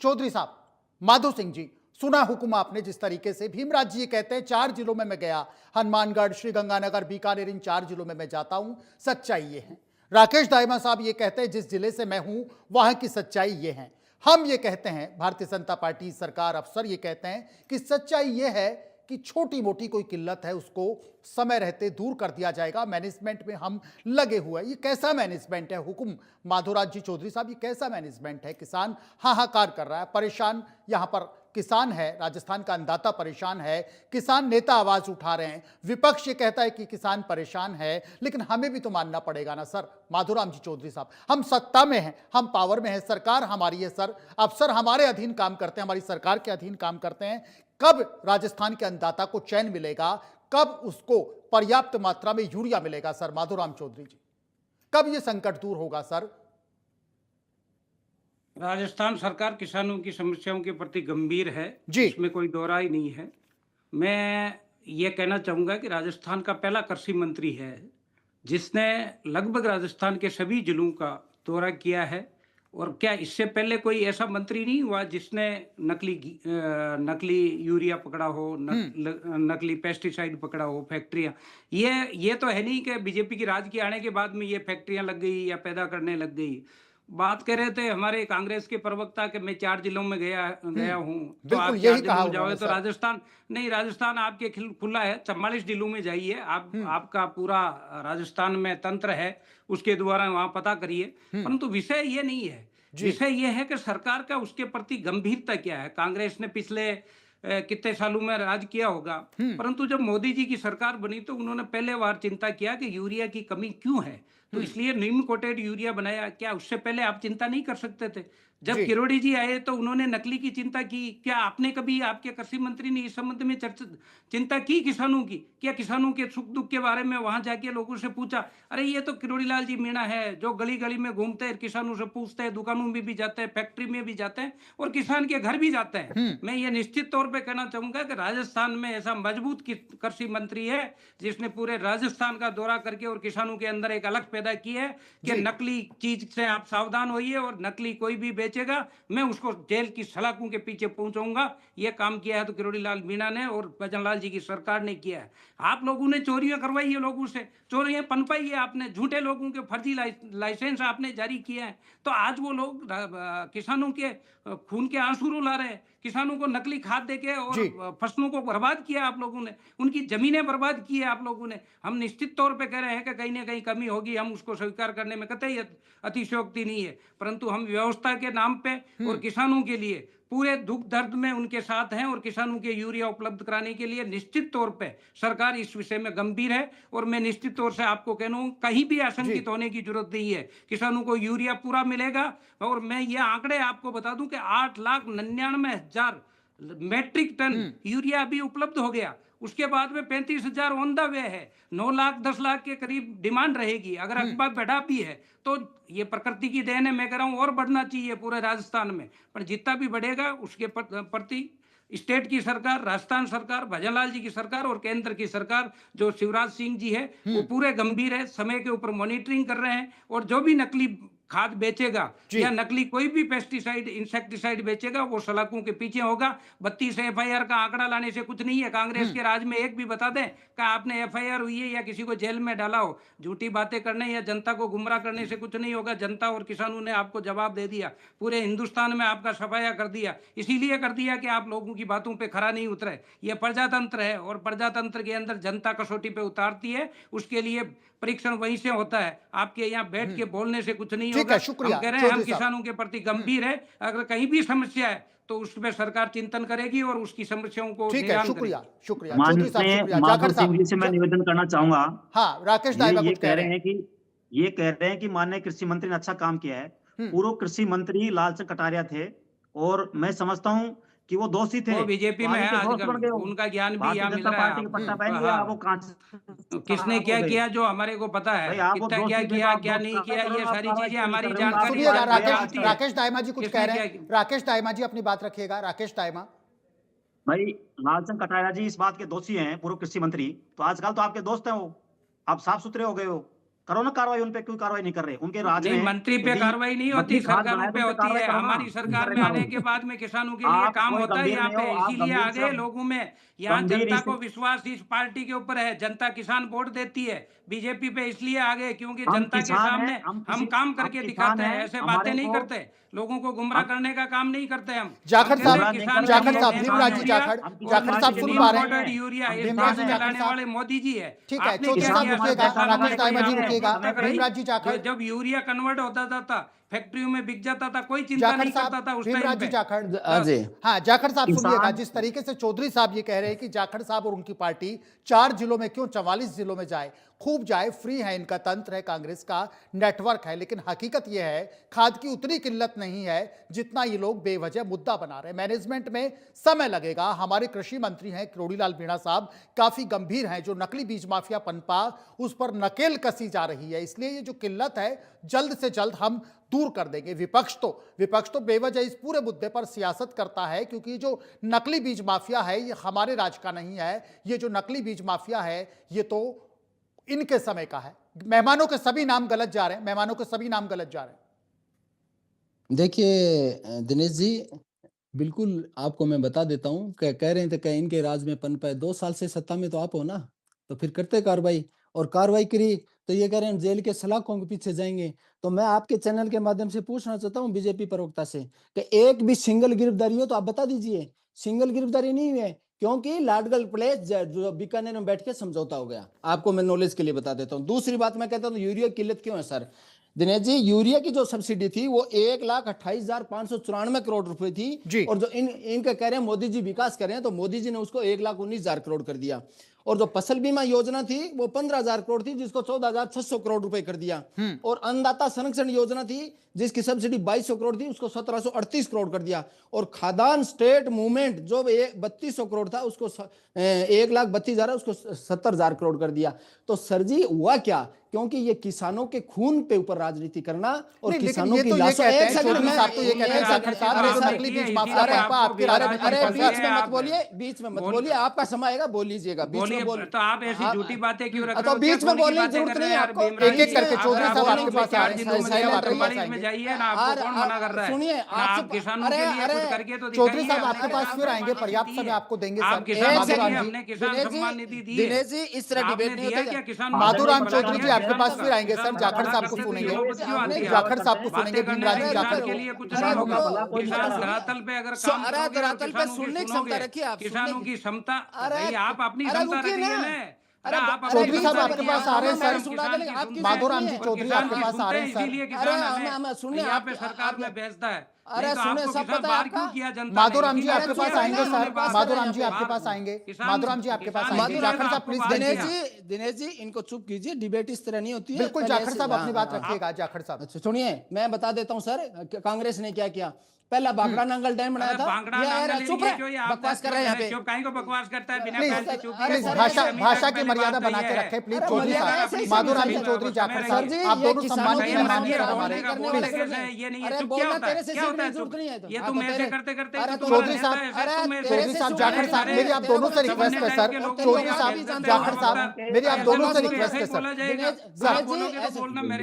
चौधरी साहब, माधो सिंह जी, सुना हुक्म आपने जिस तरीके से। भीमराज जी कहते हैं 4 जिलों में मैं गया, हनुमानगढ़, श्रीगंगानगर, बीकानेर, इन 4 जिलों में मैं जाता हूं, सच्चाई ये है। राकेश दाइमा साहब ये कहते हैं जिस जिले से मैं हूं वहां की सच्चाई ये है। हम ये कहते हैं, भारतीय जनता पार्टी सरकार, अफसर ये कहते हैं कि सच्चाई ये है कि छोटी मोटी कोई किल्लत है उसको समय रहते दूर कर दिया जाएगा। मैनेजमेंट में हम लगे हुए हैं। ये कैसा मैनेजमेंट है हुकुम माधोराज जी चौधरी साहब, ये कैसा मैनेजमेंट है? किसान हाहाकार कर रहा है, परेशान यहाँ पर किसान है, राजस्थान का अन्नदाता परेशान है, किसान नेता आवाज उठा रहे हैं, विपक्ष ये कहता है कि किसान परेशान है, लेकिन हमें भी तो मानना पड़ेगा ना सर। माधोराम जी चौधरी साहब, हम सत्ता में हैं, हम पावर में हैं, सरकार हमारी है सर, अफसर हमारे अधीन काम करते हैं, हमारी सरकार के अधीन काम करते हैं। कब राजस्थान के अन्नदाता को चैन मिलेगा, कब उसको पर्याप्त मात्रा में यूरिया मिलेगा सर? माधोराम चौधरी जी, कब यह संकट दूर होगा सर? राजस्थान सरकार किसानों की समस्याओं के प्रति गंभीर है जी, इसमें कोई दो राय नहीं है। मैं ये कहना चाहूँगा कि राजस्थान का पहला कृषि मंत्री है जिसने लगभग राजस्थान के सभी जिलों का दौरा किया है और क्या इससे पहले कोई ऐसा मंत्री नहीं हुआ जिसने नकली यूरिया पकड़ा हो, नकली पेस्टिसाइड पकड़ा हो, फैक्ट्रियां? ये तो है नहीं कि बीजेपी की राज के आने के बाद में ये फैक्ट्रियां लग गई या पैदा करने लग गई। बात कर रहे थे हमारे कांग्रेस के प्रवक्ता कि मैं 4 जिलों में गया हूँ, तो बिल्कुल आप यही 4 कहा जिलों में जाओगे उन्होंने तो सर। राजस्थान नहीं, राजस्थान आपके खुला है, 44 जिलों में जाइए आप, आपका पूरा राजस्थान में तंत्र है, उसके द्वारा वहां पता करिए। परंतु विषय ये नहीं है, विषय ये है कि सरकार का उसके प्रति गंभीरता क्या है। कांग्रेस ने पिछले कितने सालों में राज किया होगा, परंतु जब मोदी जी की सरकार बनी तो उन्होंने पहले बार चिंता किया कि यूरिया की कमी क्यों है, तो इसलिए निम्न कोटेड यूरिया बनाया। क्या उससे पहले आप चिंता नहीं कर सकते थे? जब जी। किरोड़ी जी आए तो उन्होंने नकली की चिंता की। क्या आपने कभी, आपके कृषि मंत्री ने इस संबंध में चिंता की किसानों की? क्या किसानों के सुख दुख के बारे में वहां जाके लोगों से पूछा? अरे ये तो किरोड़ी लाल जी मीणा है जो गली गली में घूमते हैं, किसानों से पूछते हैं, दुकानों में भी जाते हैं, फैक्ट्री में भी जाते हैं और किसान के घर भी जाते हैं। मैं ये निश्चित तौर पे कहना चाहूंगा कि राजस्थान में ऐसा मजबूत कृषि मंत्री है जिसने पूरे राजस्थान का दौरा करके और किसानों के अंदर एक अलग पैदा की है कि नकली चीज से आप सावधान होइए और नकली कोई भी बेचेगा मैं उसको जेल की सलाखों के पीछे पहुंचाऊंगा। ये काम किया है तो किरोड़ी लाल मीणा ने और भजन लाल जी की सरकार ने किया है। आप लोगों ने चोरियां करवाई है, लोगों से चोरियां पनपाई है, आपने झूठे लोगों के फर्जी लाइसेंस आपने जारी किए हैं, तो आज वो लोग किसानों के खून के आंसू रुला रहे हैं। किसानों को नकली खाद देके और फसलों को बर्बाद किया आप लोगों ने, उनकी जमीनें बर्बाद की है आप लोगों ने। हम निश्चित तौर पे कह रहे हैं कि कहीं ना कहीं कमी होगी, हम उसको स्वीकार करने में कतई अतिशयोक्ति नहीं है, परंतु हम व्यवस्था के नाम पे और किसानों के लिए पूरे दुख दर्द में उनके साथ हैं और किसानों के यूरिया उपलब्ध कराने के लिए निश्चित तौर पे सरकार इस विषय में गंभीर है। और मैं निश्चित तौर से आपको कह रहा हूं कहीं भी आशंकित होने की जरूरत नहीं है, किसानों को यूरिया पूरा मिलेगा। और मैं ये आंकड़े आपको बता दूं कि 8,99,000 मैट्रिक टन यूरिया अभी उपलब्ध हो गया। उसके बाद में 35,000 ऑन द वे है, 9 लाख 10 लाख के करीब डिमांड रहेगी। अगर अखबार बढ़ा भी है तो ये प्रकृति की देन है, मैं कह रहा हूं और बढ़ना चाहिए पूरे राजस्थान में, पर जितना भी बढ़ेगा उसके प्रति स्टेट की सरकार, राजस्थान सरकार, भजनलाल जी की सरकार और केंद्र की सरकार जो शिवराज सिंह जी है वो पूरे गंभीर है, समय के ऊपर मॉनिटरिंग कर रहे हैं। और जो भी नकली खाद बेचेगा या नकली कोई भी पेस्टिसाइड इंसेक्टिसाइड बेचेगा वो सलाखों के पीछे होगा। 32 एफआईआर का आंकड़ा लाने से कुछ नहीं है। कांग्रेस के राज में एक भी बता दें कि आपने एफआईआर हुई है या किसी को जेल में डाला हो। झूठी बातें करने या जनता को गुमराह करने से कुछ नहीं होगा। जनता और किसानों ने आपको जवाब दे दिया, पूरे हिंदुस्तान में आपका सफाया कर दिया, इसीलिए कर दिया कि आप लोगों की बातों पे खरा नहीं उतरे। ये प्रजातंत्र है और प्रजातंत्र के अंदर जनता कसौटी पे उतारती है, उसके लिए परीक्षण वहीं से होता है। आपके यहाँ बैठ के बोलने से कुछ नहीं होगा। शुक्रिया। हम कह रहे हैं हम किसानों के प्रति गंभीर है, अगर कहीं भी समस्या है तो उस पर सरकार चिंतन करेगी और उसकी समस्याओं को ठीक है। शुक्रिया शुक्रिया माननीय माधव सिंह जी से मैं निवेदन करना चाहूंगा। हाँ, राकेश दाइमा ये कुछ कह रहे हैं कह रहे हैं कि माननीय कृषि मंत्री ने अच्छा काम किया है। पूर्व कृषि मंत्री लालचंद कटारिया थे और मैं समझता हूँ कि वो दोषी थे। वो बीजेपी में है आजकल, उनका ज्ञान भी यहाँ मिल रहा है। पट्टा पहन लिया, वो किसने क्या किया जो हमारे को पता है, कितना क्या किया क्या नहीं किया, ये सारी चीजें हमारी जानकारी। सुनिएगा, राकेश दाइमा जी कुछ कह रहे हैं। राकेश दाइमा जी अपनी बात रखिएगा। राकेश दाइमा भाई, लालचंद कटारिया जी इस बात के दोषी हैं, पूर्व कृषि मंत्री। तो आजकल तो आपके दोस्त हैं वो, आप साफ सुथरे हो गए हो, करो ना कार्रवाई उन पे। क्यों कार्रवाई नहीं कर रहे? उनके राज में मंत्री पे कार्रवाई नहीं होती, सरकारों पे होती है। हमारी सरकार में आने के बाद में किसानों के लिए काम होता है यहाँ पे, इसीलिए आगे लोगों में यहाँ जनता को विश्वास इस पार्टी के ऊपर है। जनता किसान वोट देती है बीजेपी पे, इसलिए आगे, क्योंकि जनता के सामने हम काम करके दिखाते हैं, ऐसे बातें नहीं करते, लोगों को गुमराह करने का काम नहीं करते हम। जाखड़ साहब, भीमराज जी जाखड़ साहब सुन पा रहे हैं? यूरिया इस देश में लाने वाले मोदी जी है। ठीक है, चौधरी साहब रुकिएगा, राकेश दाइमा जी रुकिएगा। भीमराज जी जाखड़, जब यूरिया कन्वर्ट होता था, फैक्ट्रियों में बिक जाता था, कोई चिंता नहीं करता था उस टाइम पे। जाखड़, हाँ जाखड़ साहब सुनिएगा, जिस तरीके से चौधरी साहब ये कह रहे हैं कि जाखड़ साहब और उनकी पार्टी 4 जिलों में क्यों 44 जिलों में जाए, खूब जाए, फ्री है, इनका तंत्र है, कांग्रेस का नेटवर्क है। लेकिन हकीकत यह है खाद की उतनी किल्लत नहीं है जितना ये लोग बेवजह मुद्दा बना रहे हैं। मैनेजमेंट में समय लगेगा। हमारे कृषि मंत्री हैं किरोड़ी लाल मीणा साहब, काफी गंभीर हैं। जो नकली बीज माफिया पनपा, उस पर नकेल कसी जा रही है, इसलिए ये जो किल्लत है जल्द से जल्द हम दूर कर देंगे। विपक्ष तो बेवजह इस पूरे मुद्दे पर सियासत करता है, क्योंकि जो नकली बीज माफिया है ये हमारे राज का नहीं है। ये जो नकली बीज माफिया है ये तो इनके समय का है। मेहमानों के सभी नाम गलत जा रहे हैं, मेहमानों के सभी नाम गलत जा रहे हैं। देखिए दिनेश जी, बिल्कुल आपको मैं बता देता हूँ, कह रहे थे कि इनके राज में पनप है। 2 साल से सत्ता में तो आप हो ना, तो फिर करते कार्रवाई, और कार्रवाई करी तो ये कह रहे हैं जेल के सलाखों के पीछे जाएंगे। तो मैं आपके चैनल के माध्यम से पूछना चाहता हूँ बीजेपी प्रवक्ता से कि एक भी सिंगल गिरफ्तारी हो तो आप बता दीजिए। सिंगल गिरफ्तारी नहीं हुई है, क्योंकि लाडगल प्लेस जो बीकानेर में बैठ के समझौता हो गया। आपको मैं नॉलेज के लिए बता देता हूँ। दूसरी बात मैं कहता हूँ, यूरिया की किल्लत क्यों है सर? दिनेश जी, यूरिया की जो सब्सिडी थी वो 1,28,594 करोड़ रुपए थी, और जो इनका कह रहे हैं मोदी जी विकास कर रहे हैं, तो मोदी जी ने उसको 1,19,000 करोड़ कर दिया। और जो फसल बीमा योजना थी वो 15,000 करोड़ थी, जिसको 14,600 करोड़ रुपए कर दिया। और अन्नदाता संरक्षण योजना थी जिसकी सब्सिडी 2,200 करोड़ थी, उसको 1,738 करोड़ कर दिया। और खाद्यान्न स्टेट मूवमेंट जो 3,200 करोड़ था, उसको 1,32,000 उसको 70,000 करोड़ कर दिया। तो सर जी हुआ क्या? क्योंकि ये किसानों के खून पे ऊपर राजनीति करना और किसानों की लाशों। एक सेकंड साहब तो ये कहते हैं जाखड़ साहब नकली बीज माफिया पापा आपकी राजनीति। अरे बीच में मत बोलिए, बीच में मत बोलिए, आपका समय आएगा, बोल लीजिएगा। बीच में बोल तो आप ऐसी झूठी बातें क्यों रख रहे तो हो? बीच में बोलने की जरूरत नहीं है आपको। एक-एक करके चौधरी साहब आपके पास आ रहे हैं। में जाइए ना, आपको कौन मना कर रहा है? सुनिए, आप किसानों के लिए कुछ करके तो चौधरी साहब आपके पास फिर आएंगे, पर्याप्त समय आपको देंगे आप सर। किसानों के लिए हमने किसान सम्मान निधि दी है। दिनेश जी, इस तरह आपने डिबेट नहीं दिया होता क्या है। किसान? माधुराम चौधरी जी आपके पास फिर आएंगे सर। जाखड़ साहब को सुनेंगे, जाखड़ साहब को सुनेंगे, भीमराज जी जाखड़ के लिए कुछ नहीं होगा। किसान धरातल पे अगर काम करोगे, धरातल पे सुनने की क्षमता रखिए आप। किसानों की क्षमता, अरे, भाई आप अपनी अरे क्षमता रुकिए रखिए ना। ना। अरे चौधरी साहब आपके पास आ रहे हैं सर। आपकी माधुराम सुनिए। जी चौधरी आपके पास आ रहे हैं सर। इसीलिए अरे, किसान हम हमें सुनिए, यहाँ पे आप- सरकार आप- में भेजता है। अरे नहीं तो सुने, आपको सब किसान पता है बाहर क्यों आपका? किया जनता ने? माधुराम जी इसीलिए आपके पास किसान आएंगे हमारे सर। पास माधुराम जी बाहर- आपके पास आएंगे। किसान- माधुराम जी आपके पास किसान- आएंगे। जाखड़ साहब प्लीज आपको देखिए। दिनेश जी, इनको चुप कीजिए। डिबेट इस तरह नहीं होती है। बिल्कुल पहले जाखड़ ऐसे- साहब अपनी बात हाँ, रखिएगा। जाखड़ साहब अच्छा सुनिए, मैं बता देता हूँ सर, कांग्रेस ने क्या किया। पहला भाखड़ा नांगल डैम बनाया था। भांगड़ा ये नांगल चुप ये है, क्यों? ये आप बकवास कर रहे हैं यहाँ पे। चुप काहे को बकवास करता है बिना प्लीज पहल के? चुप प्लीज कीजिए। भाषा की पहली मर्यादा बात बना तो के ये रखें प्लीज। अरे, चौधरी मर्यादा साहब, ऐसे ही माधुराम जी समझ चौधरी, जाखड़ सर साहब, जी, आप ये दोनों किसानों सम्मान की के मेहमान मांग हैं सर है, हमारे। करने बोलने वाले कैसे सर है? ये नहीं है। अरे चुप बोलना क्या होता है? तेरे से क्या होता है? सीखने की जरूरत नहीं है। ये हाँ, तुम तो ऐसे तेरे- करते करते अरे तो तो चौधरी तुम्हारा साहब, नेता ऐसे, तुम ऐसे- चौधरी साहब, जाखड़ साहब, मेरी आप दोनों से रिक्वेस्ट है सर। चौधरी साहब, जाखड़ साहब, मेरी आप दोनों से रिक्वेस्ट है सर।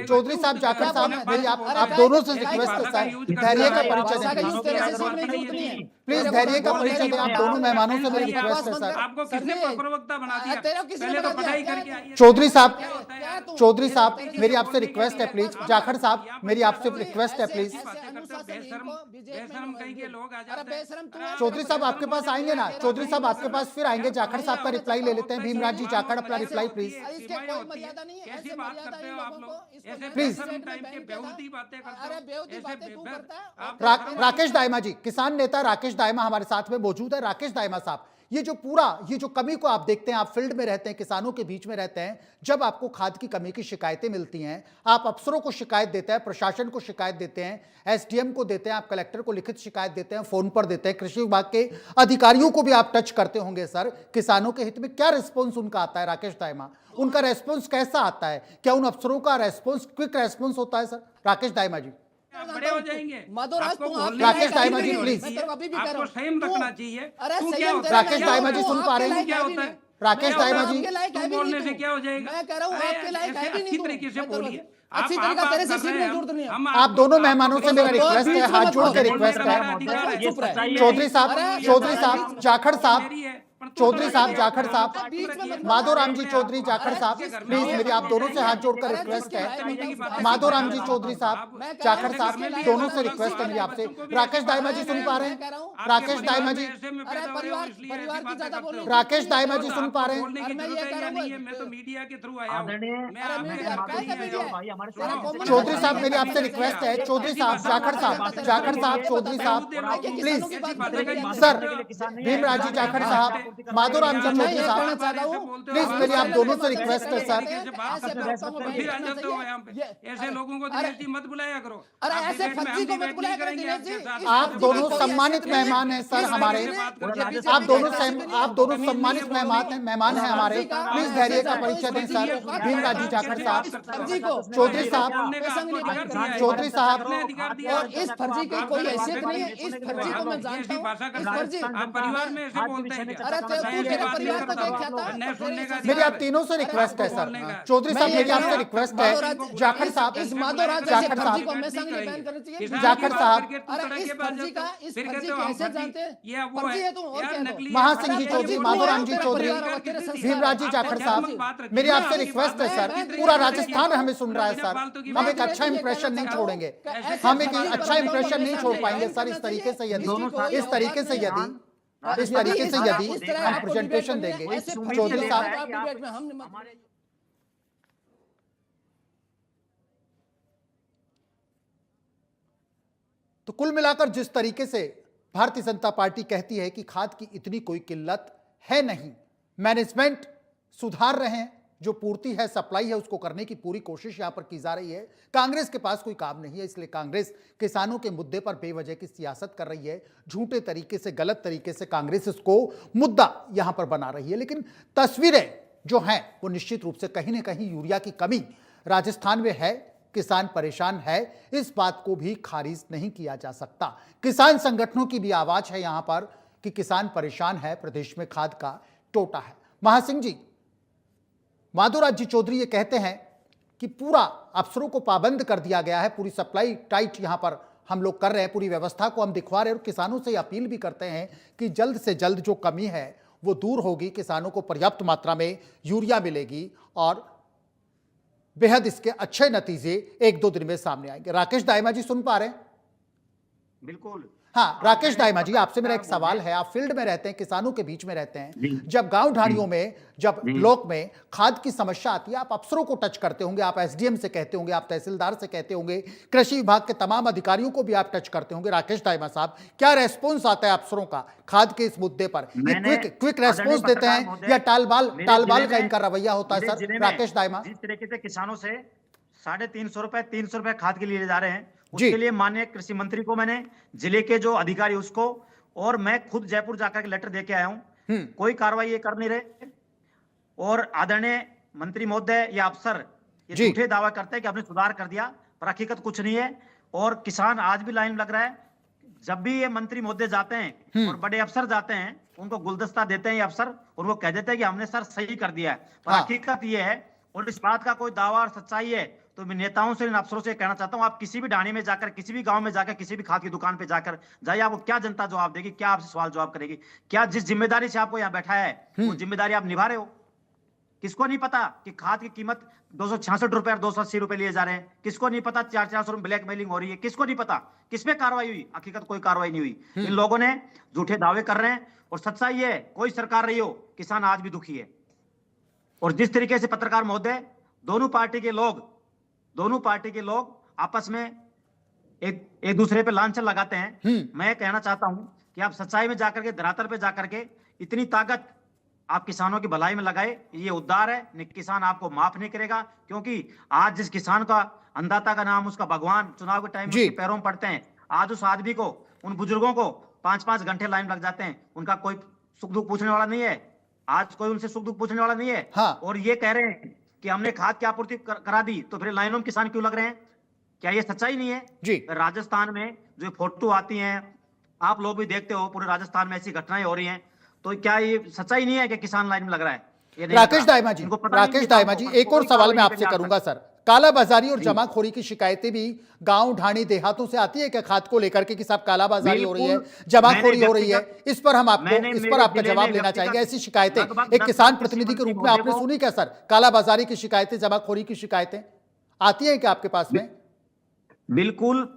चौधरी साहब, जाखड़ साहब, मेरी आप दोनों से रिक्वेस्ट है सर। धैर्य का परिचय भाषा का यूज तेरे से दें सीखने की जरूरत नहीं है। प्लीज। धैर्य का परिचय दें। आप दोनों मेहमानों से मेरी रिक्वेस्ट है सर। आपको किसने प्रवक्ता बना दिया? तेरा किसने पहले तो बना दिया? पढ़ाई क्या- करके आइए। चौधरी साहब, क्या तू- चौधरी साहब, मेरी आपसे रिक्वेस्ट है प्लीज। जाखड़ साहब, मेरी आपसे रिक्वेस्ट है प्लीज। बेशरम कहीं के लोग आ जाते हैं। चौधरी साहब आपके पास आएंगे ना? चौधरी साहब आपके पास फिर आएंगे। जाखड़ साहब का रिप्लाई ले लेते हैं। भीमराज जी जाखड़, अपना रिप्लाई प्लीज। इसके कोई मर्यादा नहीं है। कैसी ऐसे बात मर्यादा करते इन हो आप लोगों लोग? को, इसको ऐसे प्लीज। बेशरम टाइप के बेहुदी बातें करते हो। अरे बेहुदी ऐसे बातें तू करता है। आप राकेश दाइमा जी, किसान नेता राकेश दाइमा हमारे साथ में मौजूद है। राकेश दाइमा साहब, ये जो कमी को आप देखते हैं, आप फील्ड में रहते हैं, किसानों के बीच में रहते हैं, जब आपको खाद की कमी की शिकायतें मिलती हैं, आप अफसरों को शिकायत देते हैं, प्रशासन को शिकायत देते हैं, एसडीएम को देते हैं, आप कलेक्टर को लिखित शिकायत देते हैं, फोन पर देते हैं, कृषि विभाग के अधिकारियों को भी आप टच करते होंगे सर। किसानों के हित में क्या रिस्पॉन्स उनका आता है? राकेश दाइमा, उनका रेस्पॉन्स कैसा आता है? क्या उन अफसरों का रेस्पॉन्स क्विक रेस्पॉन्स होता है सर? राकेश दाइमा जी, बड़े हो जाएंगे। माधुराज, आपको तू बोलने राकेश की दाइमा जी, नहीं प्लीज। होती है। मैं तो अभी भी कह रहा आपको हूं। संयम तू- रखना चाहिए। अरे तू क्या संयम होता तेरा है? राकेश क्या दाइमा होता जी है? सुन पा रहे हैं? आपके क्या लायक होता है है? भी राकेश नहीं। दाइमा मैं जी, आपके लायक तुम है भी बोलने नहीं से तू। क्या हो जाएगा? मैं कह रहा हूँ अरे आपके लायक है ऐसे भी नहीं अच्छी तू। तरीके से मैं तो- बोलिए। अच्छी तरीका तेरे से सीखने की जरूरत नहीं है। आप दोनों मेहमानों से मेरा रिक्वेस्ट है, हाथ जोड़ के रिक्वेस्ट है। चुप रहे। चौधरी साहब, जाखड़ साहब, चौधरी साहब, जाखड़ साहब, माधोराम जी चौधरी, जाखड़ साहब, प्लीज मेरी आप दोनों से हाथ जोड़कर रिक्वेस्ट है। माधोराम जी चौधरी साहब, जाखड़ साहब, दोनों से रिक्वेस्ट है मेरी आपसे। राकेश दाइमा जी सुन पा रहे हैं? राकेश दाइमा जी, अरे परिवार की ज्यादा बोलने की- राकेश दाइमा जी सुन पा रहे हैं? बोलने की जरूरत है या नहीं है? मैं तो मीडिया के थ्रू आया हूँ। चौधरी साहब, मेरी आपसे रिक्वेस्ट है। चौधरी साहब, जाखड़ साहब, जाखड़ साहब, चौधरी साहब, प्लीज सर। भीमराज जी, जाखड़ साहब, माधोराम जी, चौधरी साहब, प्लीज मेरी आप दोनों से रिक्वेस्ट है सर। ऐसे लोगों को दिनेश जी मत बुलाया करो। अरे आप ऐसे डिबेट में फर्जी हम को मत डिबेट बुलाया नहीं करो करेंगे दिनेश जी। आपके साथ। आप दोनों सम्मानित मेहमान हैं सर हमारे। आप दोनों सम्मानित मेहमान हैं हमारे। प्लीज धैर्य का परिचय दें सर। भीमराज जी, जाखड़ साहब, चौधरी साहब, चौधरी साहब, और इस फर्जी की कोई हैसियत नहीं है। इस फर्जी को मैं जानता हूँ। इस फर्जी आप परिवार में ऐसे बोलते हैं क्या? तू तेरे परिवार का देख क्या था? न सुनने का मेरी आप तीनों से रिक्वेस्ट है सर, चौधरी साहब मेरी आपसे रिक्वेस्ट है, जाखड़ साहब, इस माधवराज जैसे जाखड़ फर्जी को साहब, हमेशा के लिए बैन करना चाहिए। जाखड़ साहब, अरे इस फर्जी का इस फर्जी की हैसियत जानते हैं? फर्जी है तुम और क्या हो? महासिंह जी चौधरी, माधोराम जी चौधरी, भीमराज जी जाखड़ साहब, मेरी आपसे रिक्वेस्ट है सर, पूरा राजस्थान हमें सुन रहा है सर, हम एक अच्छा इंप्रेशन नहीं छोड़ेंगे, हम एक अच्छा इंप्रेशन नहीं छोड़ पाएंगे सर इस तरीके से यदि हम प्रेजेंटेशन देंगे। चौधरी साहब, तो कुल मिलाकर जिस तरीके से भारतीय जनता पार्टी कहती है कि खाद की इतनी कोई किल्लत है नहीं, मैनेजमेंट सुधार रहे हैं, जो पूर्ति है, सप्लाई है, उसको करने की पूरी कोशिश यहां पर की जा रही है। कांग्रेस के पास कोई काम नहीं है, इसलिए कांग्रेस किसानों के मुद्दे पर बेवजह की सियासत कर रही है, झूठे तरीके से, गलत तरीके से कांग्रेस इसको मुद्दा यहां पर बना रही है। लेकिन तस्वीरें जो हैं वो निश्चित रूप से कहीं ना कहीं यूरिया की कमी राजस्थान में है, किसान परेशान है, इस बात को भी खारिज नहीं किया जा सकता। किसान संगठनों की भी आवाज है यहां पर कि किसान परेशान है, प्रदेश में खाद का टोटा है। महासिंह जी, माधोराज जी चौधरी ये कहते हैं कि पूरा अफसरों को पाबंद कर दिया गया है, पूरी सप्लाई टाइट यहां पर हम लोग कर रहे हैं, पूरी व्यवस्था को हम दिखवा रहे हैं और किसानों से अपील भी करते हैं कि जल्द से जल्द जो कमी है वो दूर होगी, किसानों को पर्याप्त मात्रा में यूरिया मिलेगी और बेहद इसके अच्छे नतीजे 1-2 दिन में सामने आएंगे। राकेश दाइमा जी सुन पा रहे हैं? बिल्कुल। हाँ, राकेश दाइमा जी, आपसे मेरा एक सवाल है, आप फील्ड में रहते हैं, किसानों के बीच में रहते हैं, जब गांव ढाणियों में, जब ब्लॉक में खाद की समस्या आती है, आप अफसरों को टच करते होंगे, आप एसडीएम से कहते होंगे, आप तहसीलदार से कहते होंगे, कृषि विभाग के तमाम अधिकारियों को भी आप टच करते होंगे। राकेश दाइमा साहब, क्या रेस्पॉन्स आता है अफसरों का खाद के इस मुद्दे पर? ये क्विक रेस्पॉन्स देते हैं या टालबाल का इनका रवैया होता है सर? राकेश दाइमा, जिस तरीके से किसानों से 350 रुपए 300 रुपए खाद के लिए जा रहे हैं, उसके लिए माननीय कृषि मंत्री को, मैंने जिले के जो अधिकारी उसको, और मैं खुद जयपुर जाकर के लेटर देके आया हूं, कोई कार्रवाई ये कर नहीं रहे। और आदरणीय मंत्री महोदय या अफसर ये झूठे दावा करते हैं कि हमने सुधार कर दिया, पर हकीकत कुछ नहीं है। और किसान आज भी लाइन लग रहा है, जब भी ये मंत्री महोदय जाते हैं और बड़े अफसर जाते हैं, उनको गुलदस्ता देते हैं ये अफसर और वो कह देते हैं कि हमने सर सही कर दिया है, पर हकीकत ये है। और इस बात का कोई दावा और सच्चाई है तो मैं नेताओं से, इन अफसरों से कहना चाहता हूं, आप किसी भी ढाणी में जाकर, किसी भी गांव में जाकर, किसी भी खाद की दुकान पे जाकर जाइए, आपको क्या जनता जवाब देगी, क्या आपसे सवाल जवाब करेगी? क्या जिस जिम्मेदारी से आपको यहाँ बैठाया है वो जिम्मेदारी आप निभा रहे हो? किसको नहीं पता कि खाद की कीमत 266 रुपए और 280 रुपए लिए जा रहे हैं? किसको नहीं पता 400 रुपए ब्लैकमेलिंग हो रही है? किसको नहीं पता? किस पे कार्रवाई हुई? हकीकत कोई कार्रवाई नहीं हुई। इन लोगों ने झूठे दावे कर रहे हैं और सच्चाई है, कोई सरकार रही हो, किसान आज भी दुखी है। और जिस तरीके से पत्रकार महोदय, दोनों पार्टी के लोग आपस में एक दूसरे पे लांछन लगाते हैं, मैं कहना चाहता हूं कि आप सच्चाई में जाकर के, धरातल पे जाकर के इतनी ताकत आप किसानों की भलाई में लगाए, ये उद्धार है। किसान आपको माफ नहीं करेगा, क्योंकि आज जिस किसान का, अन्नदाता का नाम उसका भगवान चुनाव के टाइम में पैरों में पड़ते हैं, आज उस आदमी को, उन बुजुर्गों को 5-5 घंटे लाइन लग जाते हैं, उनका कोई सुख दुख पूछने वाला नहीं है, आज कोई उनसे सुख दुख पूछने वाला नहीं है। और ये कह रहे हैं कि हमने खाद की आपूर्ति करा दी, तो फिर लाइनों में किसान क्यों लग रहे हैं? क्या ये सच्चाई नहीं है जी? राजस्थान में जो फोटो आती हैं, आप लोग भी देखते हो, पूरे राजस्थान में ऐसी घटनाएं हो रही हैं, तो क्या ये सच्चाई नहीं है कि किसान लाइन में लग रहा है? राकेश दाइमा जी, एक और सवाल मैं आपसे करूंगा सर। कालाबाजारी और जमाखोरी की शिकायतें भी गांव ढाणी देहातों से आती है क्या खाद को लेकर के कि साहब कालाबाजारी हो रही है, जमाखोरी हो रही है? इस पर आपका जवाब लेना चाहेंगे। ऐसी शिकायतें एक किसान प्रतिनिधि के रूप में आपने सुनी क्या सर? कालाबाजारी की शिकायतें, जमाखोरी की शिकायतें आती है क्या आपके पास में? बिल्कुल।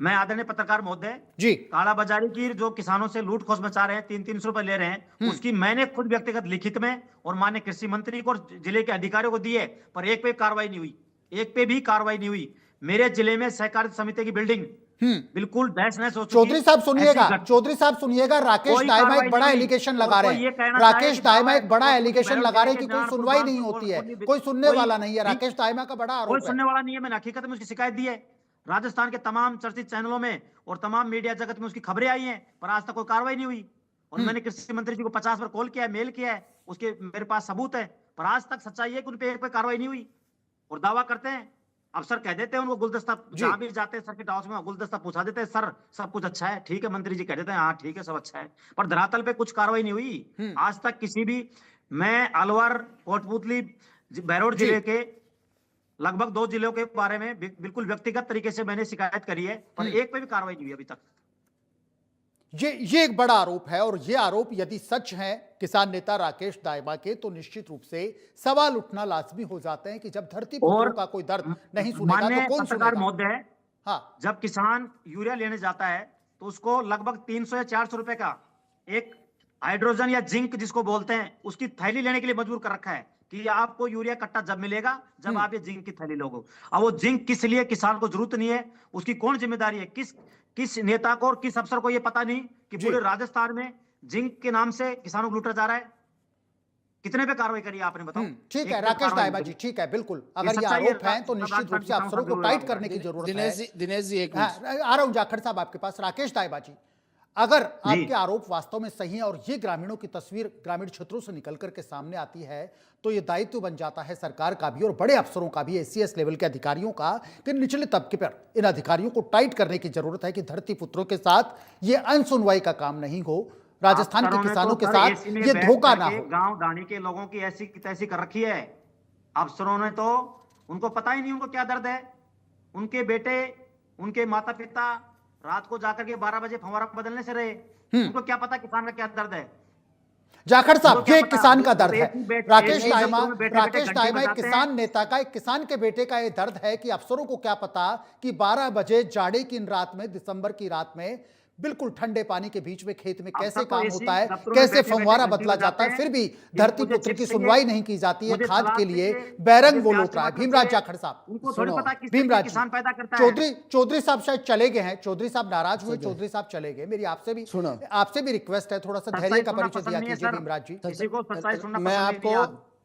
मैं आदरणीय पत्रकार महोदय जी, कालाबाजारी की जो किसानों से लूट खोस मचा रहे हैं, 300 रुपए ले रहे हैं, उसकी मैंने खुद व्यक्तिगत लिखित में और माननीय कृषि मंत्री को और जिले के अधिकारियों को दी है, पर एक पे कार्रवाई नहीं हुई, एक पे भी कार्रवाई नहीं हुई। मेरे जिले में सहकारी समिति की बिल्डिंग बिल्कुल तहस नहस हो चुकी है। चौधरी साहब सुनिएगा, राकेश दाइमा एक बड़ा एलिगेशन लगा रहे हैं, राकेश दाइमा एक बड़ा एलिगेशन लगा रहे हैं कि कोई सुनवाई नहीं होती है, कोई सुनने वाला नहीं है। राकेश दाइमा का बड़ा आरोप है, कोई सुनने वाला नहीं है। मैंने हकीकत में उसकी शिकायत दी है, राजस्थान के तमाम चर्चित चैनलों में और तमाम मीडिया जगत में उसकी खबरें आई हैं, पर आज तक कोई कार्रवाई नहीं हुई। और मैंने कृषि मंत्री जी को 50 बार कॉल किया है, मेल किया है, उसके मेरे पास सबूत है, पर आज तक सच्चाई है कि उन पे एक पे कार्रवाई नहीं हुई और दावा करते हैं अफसर कह देते हैं उनको गुलदस्ता, जहां भी जाते हैं सर्किट हाउस में गुलदस्ता पूछा देते हैं, सर सब कुछ अच्छा है, ठीक है, मंत्री जी कह देते हैं हाँ ठीक है सब अच्छा है, पर धरातल पे कुछ कार्रवाई नहीं हुई आज तक किसी भी। मैं अलवर, कोटपुतली, बहरोड जिले के लगभग 2 जिलों के बारे में बिल्कुल व्यक्तिगत तरीके से मैंने शिकायत करी है, पर एक पे भी कार्रवाई नहीं हुई अभी तक। ये एक बड़ा आरोप है, और ये आरोप यदि सच है किसान नेता राकेश दाइमा के, तो निश्चित रूप से सवाल उठना लाजमी हो जाते हैं कि जब धरती पुत्रों का कोई दर्द नहीं सुनेगा तो कौन सुनेगा। महोदय, हाँ, जब किसान यूरिया लेने जाता है तो उसको लगभग 300 या 400 रुपए का एक हाइड्रोजन या जिंक जिसको बोलते हैं उसकी थैली लेने के लिए मजबूर कर रखा है कि आपको यूरिया कट्टा जब मिलेगा जब आप ये जिंक की थैली लोगे। अब वो जिंक किस लिए किसान को जरूरत नहीं है, उसकी कौन जिम्मेदारी है, किस नेता को और किस अफसर को ये पता नहीं कि पूरे राजस्थान में जिंक के नाम से किसानों को लूटा जा रहा है। कितने पे कार्रवाई करी आपने बताओ। ठीक है राकेश दाइमा जी, ठीक है, बिल्कुल अगर ये आरोप है तो निश्चित रूप से अफसरों को टाइट करने की जरूरत है। दिनेश जी एक हाँ, आ रहा हूं जाखड़ साहब आपके पास। राकेश दाइमा जी, अगर आपके आरोप वास्तव में सही है और ये ग्रामीणों की तस्वीर ग्रामीण क्षेत्रों से निकल करके सामने आती है, तो ये दायित्व बन जाता है सरकार का भी और बड़े अफसरों का भी, एससीएस लेवल के अधिकारियों का, कि निचले तबके पर इन अधिकारियों को टाइट करने की जरूरत है कि धरती पुत्रों के साथ ये अनसुनवाई का काम नहीं हो, राजस्थान के किसानों के साथ ये धोखा ना हो। गांव दानी के लोगों की ऐसी की तैसी कर रखी है अफसरों ने, तो उनको पता ही नहीं उनको क्या दर्द है। उनके बेटे, उनके माता पिता रात को जाकर के 12 बजे फंवारा बदलने से रहे, उनको क्या पता किसान का क्या दर्द है। जाखड़ साहब, ये किसान का दर्द है। राकेश दाइमा एक किसान नेता का, एक किसान के बेटे का ये दर्द है कि अफसरों को क्या पता कि 12 बजे जाड़े की इन रात में, दिसंबर की रात में, बिल्कुल ठंडे पानी के बीच में खेत में कैसे काम होता है, कैसे फंवारा बदला जाता है, फिर भी धरती पुत्र की सुनवाई नहीं की जाती है। खाद के लिए बैरंग वो लौट रहा है। भीमराज जाखड़ साहब, भीमराज चौधरी साहब शायद चले गए हैं, चौधरी साहब नाराज हुए, चौधरी साहब चले गए। मेरी आपसे भी रिक्वेस्ट है, थोड़ा सा धैर्य का परिचय दिया कीजिए भीमराज जी।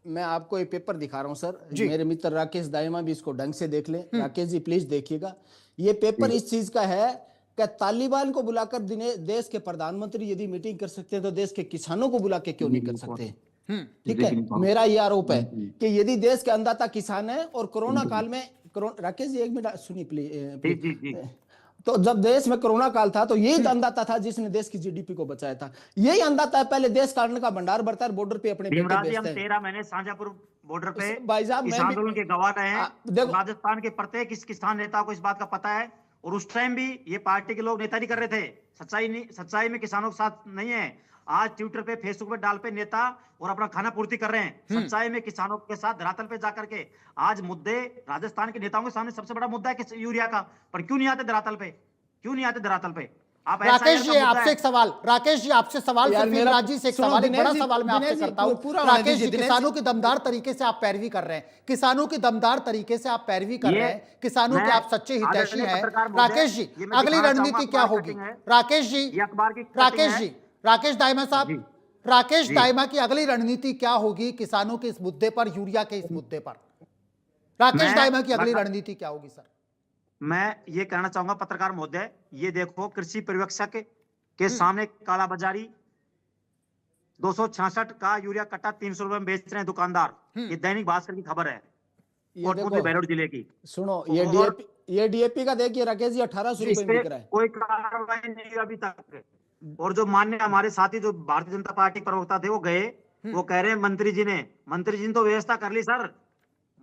मैं आपको एक पेपर दिखा रहा हूं सर, मेरे मित्र राकेश दाइमा भी इसको ढंग से देख लें। राकेश जी प्लीज देखिएगा, ये पेपर इस चीज का है कि तालिबान को बुलाकर देश के प्रधानमंत्री यदि मीटिंग कर सकते हैं तो देश के किसानों को बुला के क्यों नहीं कर सकते। ठीक है, मेरा ये आरोप है कि यदि देश के अन्नदाता किसान है और कोरोना काल में, राकेश जी एक मिनट सुनिए प्लीज, तो जब देश में कोरोना काल था तो यही अन्नदाता था जिसने देश की जीडीपी को बचाया था। यही अन्नदाता है, पहले देश का अन्न का भंडार भरता है, बॉर्डर पे अपने बेटे बेचते हैं। 13 महीने साझापुर बॉर्डर पे भाई साहब किसान आंदोलन के गवाह रहे हैं। राजस्थान के प्रत्येक इस किसान नेता को इस बात का पता है, और उस टाइम भी ये पार्टी के लोग नेतागिरी कर रहे थे। सच्चाई में किसानों के साथ नहीं है। आज ट्विटर पे, फेसबुक पे डाल पे नेता और अपना खाना पूर्ति कर रहे हैं। सच्चाई में किसानों के साथ धरातल पे जाकर के आज मुद्दे राजस्थान के नेताओं के सामने सबसे बड़ा मुद्दा है कि यूरिया का, पर क्यों नहीं आते धरातल पे, क्यों नहीं आते धरातल पे। आप राकेश जी आपसे एक सवाल, राकेश जी आपसे सवाल, भीमराज जी से एक सवाल, एक बड़ा सवाल मैं आपसे करता हूं। राकेश जी, किसानों की दमदार तरीके से आप पैरवी कर रहे हैं, किसानों की दमदार तरीके से आप पैरवी कर रहे हैं, किसानों के आप सच्चे हितैषी हैं। राकेश जी, अगली रणनीति क्या होगी? राकेश जी, राकेश दाइमा साहब, राकेश दाइमा की अगली रणनीति क्या होगी किसानों के इस मुद्दे पर, यूरिया के इस मुद्दे पर? राकेश दाइमा की अगली रणनीति क्या होगी सर? मैं ये कहना चाहूंगा पत्रकार महोदय, ये देखो कृषि पर्यवेक्षक के सामने कालाबाजारी, 266 का यूरिया कट्टा 300 रुपए में बेच रहे हैं दुकानदार। ये दैनिक भास्कर की खबर है, कोटपुतली बहरोड जिले की। सुनो, ये डीएपी का देखिए राकेश जी 1800 रुपए में बिक रहा है। कोई कार्रवाई नहीं अभी तक। और जो मान्य हमारे साथी जो भारतीय जनता पार्टी प्रवक्ता थे वो गए, वो कह रहे हैं मंत्री जी ने तो व्यवस्था कर ली सर,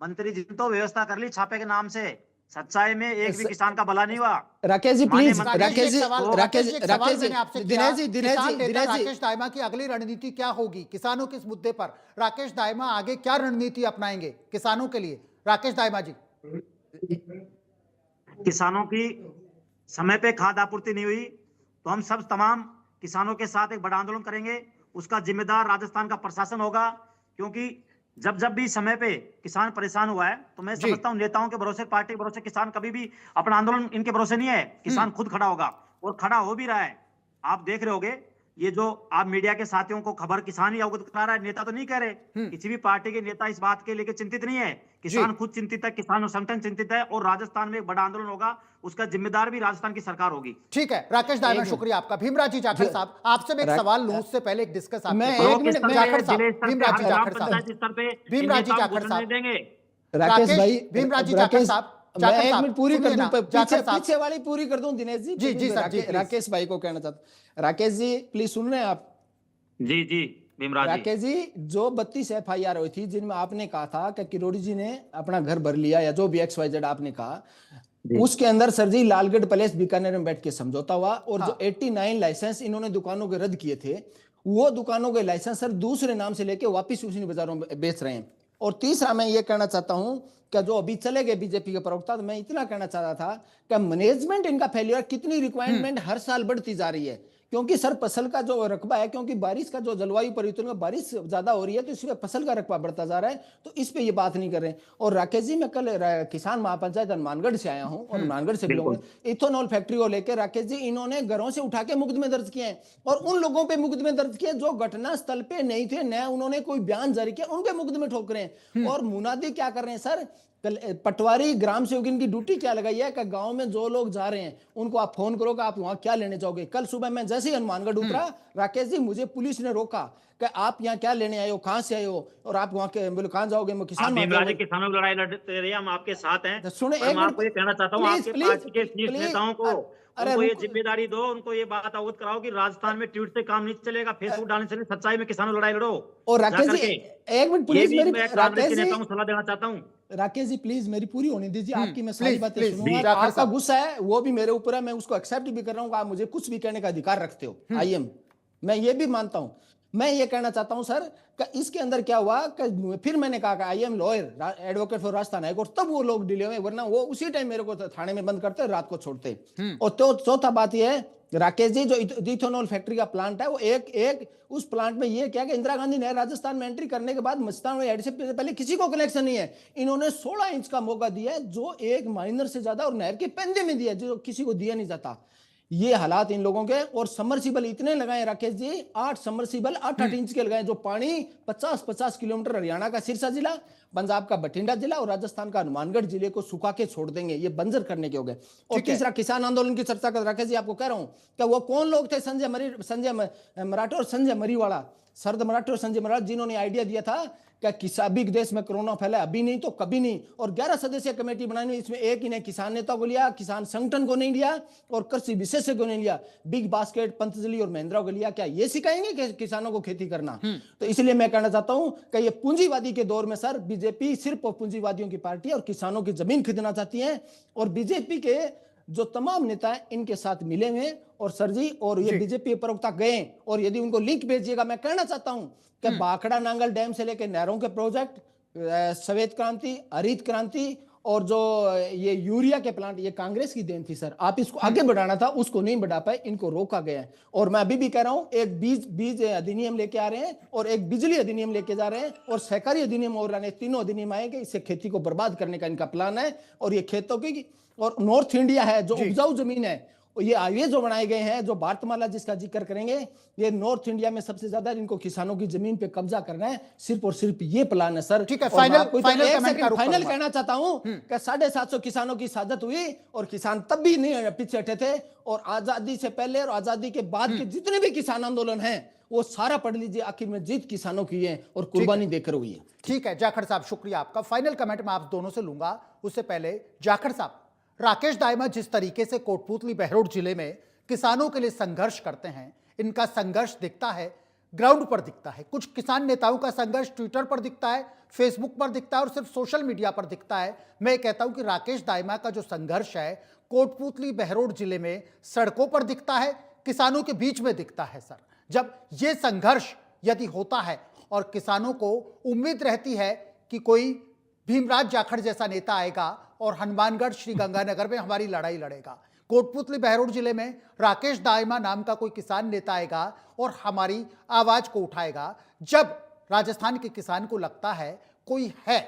मंत्री जी ने तो व्यवस्था कर ली छापे के नाम से। सच्चाई में एक भी किसान का भला नहीं हुआ। राकेश जी प्लीज, राकेश दाइमा की अगली रणनीति क्या होगी किसानों के इस मुद्दे पर? राकेश दाइमा आगे क्या रणनीति अपनाएंगे किसानों के लिए? राकेश दाइमा जी, किसानों की समय पे खाद आपूर्ति नहीं हुई तो हम सब तमाम किसानों के साथ एक बड़ा आंदोलन करेंगे। उसका जिम्मेदार राजस्थान का प्रशासन होगा, क्योंकि जब भी समय पे किसान परेशान हुआ है तो मैं समझता हूँ नेताओं के भरोसे, पार्टी के भरोसे किसान कभी भी अपना आंदोलन इनके भरोसे नहीं है। किसान खुद खड़ा होगा और खड़ा हो भी रहा है। आप देख रहे होगे, ये जो आप मीडिया के साथियों को खबर किसान ही अवगत करा रहा है, नेता तो नहीं कह रहे। किसी भी पार्टी के नेता इस बात के लेकर चिंतित नहीं है। किसान खुद चिंतित है, किसान संगठन चिंतित है, और राजस्थान में एक बड़ा आंदोलन होगा, उसका जिम्मेदार भी राजस्थान की सरकार होगी। ठीक है राकेश दाइमा, शुक्रिया आपका। भीमराज जी जाखड़ साहब, आपसे मैं एक सवाल लूं उससे पहले एक डिस्कस जाखड़ साहब, भीमराज जी जाखड़ साहब, मैं जाखड़ एक साहब, मिनट पूरी कर सुनिए दूं, ना, पीछे जाखड़ साहब। पीछे वाली पूरी कर दूं दिनेश जी। जी, जी सर, जी, प्लीज। राकेश भाई को कहना चाहता, राकेश जी प्लीज सुन रहे हैं आप? जी जी भीमराज जी। राकेश जी, जो 32 FIR हुई थी जिनमें आपने कहा था कि किरोड़ी जी ने अपना घर भर लिया या जो भी XYZ आपने कहा, उसके अंदर सर जी लालगढ़ पैलेस बीकानेर में बैठ के समझौता हुआ, और हाँ। जो 89 लाइसेंस इन्होंने दुकानों के रद्द किए थे, वो दुकानों के लाइसेंस सर दूसरे नाम से लेके वापिस उसी बाजारों में बेच रहे हैं। और तीसरा मैं ये कहना चाहता हूं कि जो अभी चले गए बीजेपी के प्रवक्ता, तो मैं इतना कहना चाहता था कि मैनेजमेंट इनका फेलियर, कितनी रिक्वायरमेंट हर साल बढ़ती जा रही है, क्योंकि सर फसल का जो रकबा है, क्योंकि बारिश का जो जलवायु परिवर्तन में बारिश ज्यादा हो रही है, तो इसमें फसल का रकबा बढ़ता जा रहा है, तो इस पे ये बात नहीं कर रहे हैं। और राकेश जी, मैं कल किसान महापंचायत हनुमानगढ़ से आया हूं, और हनुमानगढ़ से बिल्कुल। इथेनॉल फैक्ट्री को लेकर राकेश जी इन्होंने घरों से उठा के मुकदमे दर्ज किए हैं, और उन लोगों पे मुकदमे दर्ज किए जो घटना स्थल पे नहीं थे, न उन्होंने कोई बयान जारी किया, उनके मुकदमे ठोक रहे हैं। और मुनादी क्या कर रहे हैं सर, पटवारी ग्राम सेवक इनकी ड्यूटी क्या लगाई है कि गांव में जो लोग जा रहे हैं उनको आप फोन करो कि आप वहां क्या लेने जाओगे। कल सुबह मैं जैसे ही हनुमानगढ़ उतरा राकेश जी, मुझे पुलिस ने रोका कि आप यहाँ क्या लेने आए हो, कहां से आए हो, और आप वहां के बोले कहां जाओगे, मैं आप किसान भीमराज जी किसानों की लड़ाई लड़ते रहिए, हम आपके साथ हैं। तो सुने, पर एक मैं आपको ये मिनट कहना चाहता हूँ, प्लीज, आपके प्लीज, पार्टी के शीर्ष प्लीज, नेताओं को अरे उनको ये रुको। जिम्मेदारी दो, उनको ये बात अवगत कराओ कि राजस्थान में ट्वीट से काम नहीं चलेगा, फेसबुक डालने से नहीं, सच्चाई में किसानों की लड़ाई लड़ो। और जा राकेश जी करके। एक मिनट ये प्लीज, भी मेरी मैं कांग्रेस राकेश के जी, नेताओं को सलाह देना चाहता हूँ। राकेश जी प्लीज मेरी पूरी होने दीजिए, आपकी मैं सारी प्लीज, बातें प्लीज, सुनूंगा। जाखड़ आपका साहब। गुस्सा है वो भी मेरे ऊपर है, मैं उसको एक्सेप्ट भी कर रहा हूँ, आप मुझे कुछ भी कहने का अधिकार रखते हो, मैं ये भी मानता हूं। मैं ये कहना चाहता हूं सर कि इसके अंदर क्या हुआ कि फिर मैंने कहा कि I am lawyer, advocate for Rajasthan high court, तब वो लोग डिले हुए, वरना वो उसी टाइम मेरे को थाने में बंद करते, रात को छोड़ते। और तो चौथा बात ये है राकेश जी, जो इथेनॉल फैक्ट्री का प्लांट है, वो एक उस प्लांट में ये क्या कि इंदिरा गांधी ने राजस्थान में एंट्री करने के बाद मस्तान में से पहले किसी को कनेक्शन नहीं है, इन्होंने 16 इंच का मौका दिया है, जो एक माइनर से ज्यादा, और नहर के पेंदे में दिया जो किसी को दिया नहीं जाता। ये हालात इन लोगों के। और समरसीबल इतने लगाए राकेश जी, 8 समरसीबल 8-8 इंच के लगाए, जो पानी 50-50 किलोमीटर हरियाणा का सिरसा जिला, पंजाब का बठिंडा जिला और राजस्थान का हनुमानगढ़ जिले को सुखा के छोड़ देंगे, ये बंजर करने के हो गए। और तीसरा किसान आंदोलन की चर्चा कर राकेश जी, आपको कह रहा हूं कि वो कौन लोग थे, संजय मराठे और संजय मरीवाला, शरद मराठे और संजय मराठा, जिन्होंने आइडिया दिया था कि किसी देश में कोरोना फैला, अभी नहीं तो कभी नहीं, और 11 सदस्यीय कमेटी बनानी, इसमें एक ही ने किसान नेता को लिया, किसान संगठन को नहीं लिया, और कृषि विशेषज्ञ को नहीं लिया, बिग बास्केट, पंतजलि और महिंद्रा को लिया। क्या ये सिखाएंगे कि किसानों को खेती करना? तो इसलिए मैं कहना चाहता हूं कि ये पूंजीवादी के दौर में सर, बीजेपी सिर्फ पूंजीवादियों की पार्टी है और किसानों की जमीन खरीदना चाहती है, और बीजेपी के जो तमाम नेता हैं इनके साथ मिले हुए। और सर जी, और ये बीजेपी प्रवक्ता गए, और यदि उनको लिंक भेजिएगा, मैं कहना चाहता हूं कि बाखड़ा नांगल डैम से लेकर नहरों के प्रोजेक्ट, श्वेत क्रांति, हरित क्रांति, और जो ये यूरिया के प्लांट, ये कांग्रेस की देन थी सर, आप इसको आगे बढ़ाना था, उसको नहीं बढ़ा पाए, इनको रोका गया है। और मैं अभी भी कह रहा हूं, एक बीज अधिनियम लेके आ रहे हैं, और एक बिजली अधिनियम लेके जा रहे हैं, और सहकारी अधिनियम और तीनों अधिनियम आएंगे। इससे खेती को बर्बाद करने का इनका प्लान है। और ये खेतों की, और नॉर्थ इंडिया है जो उपजाऊ जमीन है, ये हाईवे जो बनाए गए हैं, जो भारतमाला जिसका जिक्र करेंगे, ये नॉर्थ इंडिया में सबसे ज्यादा इनको किसानों की जमीन पे कब्जा करना है, सिर्फ और सिर्फ ये प्लान है सर। ठीक है, और मैं आपको फाइनल कहना चाहता हूं कि 750 किसानों की शहादत हुई, और किसान तब भी नहीं पीछे हटे थे। और आजादी से पहले और आजादी के बाद के जितने भी किसान आंदोलन हैं, वो सारा पढ़ लीजिए, आखिर में जीत किसानों की है और कुर्बानी देकर हुई है। ठीक है जाखड़ साहब, शुक्रिया आपका। फाइनल कमेंट मैं आप दोनों से लूंगा, उससे पहले जाखड़ साहब, राकेश दाइमा जिस तरीके से कोटपूतली बहरोड जिले में किसानों के लिए संघर्ष करते हैं, इनका संघर्ष दिखता है, ग्राउंड पर दिखता है। कुछ किसान नेताओं का संघर्ष ट्विटर पर दिखता है, फेसबुक पर दिखता है, और सिर्फ सोशल मीडिया पर दिखता है। मैं कहता हूं कि राकेश दाइमा का जो संघर्ष है कोटपूतली बहरोड जिले में सड़कों पर दिखता है, किसानों के बीच में दिखता है। सर, जब ये संघर्ष यदि होता है और किसानों को उम्मीद रहती है कि कोई भीमराज जाखड़ जैसा नेता आएगा और हनुमानगढ़ श्रीगंगानगर में हमारी लड़ाई लड़ेगा, कोटपूतली बहरोड जिले में राकेश दाइमा नाम का कोई किसान नेता आएगा और हमारी आवाज को उठाएगा, जब राजस्थान के किसान को लगता है कोई है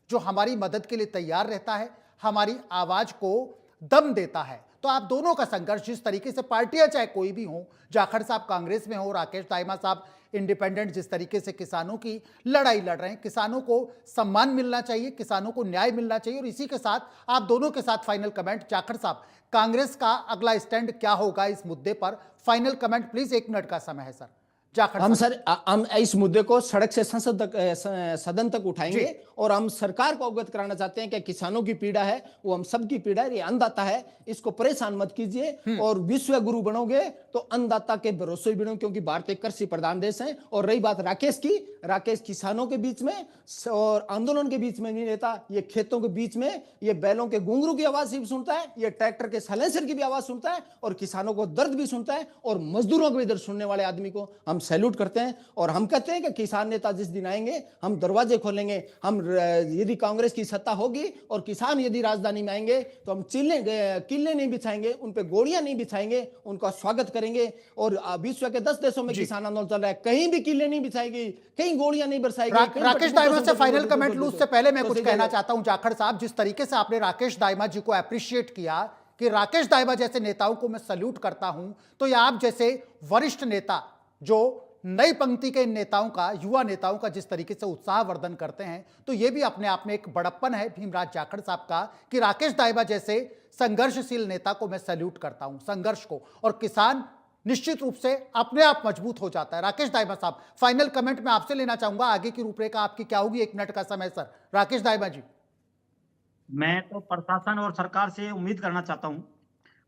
जो हमारी मदद के लिए तैयार रहता है, हमारी आवाज को दम देता है, तो आप दोनों का संघर्ष, जिस तरीके से पार्टियां चाहे कोई भी हो, जाखड़ साहब कांग्रेस में हो, राकेश दाइमा साहब इंडिपेंडेंट, जिस तरीके से किसानों की लड़ाई लड़ रहे हैं, किसानों को सम्मान मिलना चाहिए, किसानों को न्याय मिलना चाहिए। और इसी के साथ आप दोनों के साथ फाइनल कमेंट, जाखड़ साहब, कांग्रेस का अगला स्टैंड क्या होगा इस मुद्दे पर? फाइनल कमेंट प्लीज, 1 मिनट का समय है सर। जाखड़ हम इस मुद्दे को सड़क से संसद तक, सदन तक उठाएंगे और हम सरकार को अवगत कराना चाहते हैं कि किसानों की पीड़ा है वो हम सबकी पीड़ा है, ये अन्नदाता है, इसको परेशान मत कीजिए और विश्व गुरु बनोगे तो अन्नदाता के भरोसे ही बनोगे, क्योंकि भारत एक कृषि प्रधान देश है। और रही बात राकेश की, राकेश किसानों के बीच में और आंदोलन के बीच में नहीं रहता, ये खेतों के बीच में ये बैलों के घुंघरू की आवाज भी सुनता है, ये ट्रैक्टर के साइलेंसर की भी आवाज सुनता है और किसानों को दर्द भी सुनता है और मजदूरों को भी दर्द सुनने वाले आदमी को हम सैल्यूट करते हैं। और हम कहते हैं कि किसान नेता जिस दिन आएंगे हम दरवाजे खोलेंगे, हम यदि कांग्रेस की सत्ता होगी और किसान यदि राजधानी में आएंगे तो हम किले नहीं बिछाएंगे, उन पे गोलियां नहीं बिछाएंगे, उनका स्वागत करेंगे। और विश्व के 10 देशों में किसान आंदोलन चल रहा है, कहीं भी किले नहीं बिछाएगी, कहीं गोलियां नहीं बरसाएगी। राकेश दाइमा से फाइनल कमेंट लूं उससे पहले मैं कुछ कहना चाहता हूं। जाखड़ साहब, जिस तरीके से आपने राकेश दाइमा जी को अप्रिशिएट किया कि राकेश दाइमा जैसे नेताओं को मैं सल्यूट करता हूं, तो ये आप जैसे वरिष्ठ नेता जो नई पंक्ति के इन नेताओं का, युवा नेताओं का जिस तरीके से उत्साहवर्धन करते हैं, तो ये भी अपने आप में एक बड़प्पन है भीमराज जाखड़ साहब का कि राकेश दाइमा जैसे संघर्षशील नेता को मैं सैल्यूट करता हूं, संघर्ष को, और किसान निश्चित रूप से अपने आप मजबूत हो जाता है। राकेश दाइमा साहब, फाइनल कमेंट मैं आपसे लेना चाहूंगा, आगे की रूपरेखा आपकी क्या होगी? 1 मिनट का समय सर। राकेश दाइमा जी। मैं तो प्रशासन और सरकार से उम्मीद करना चाहता हूं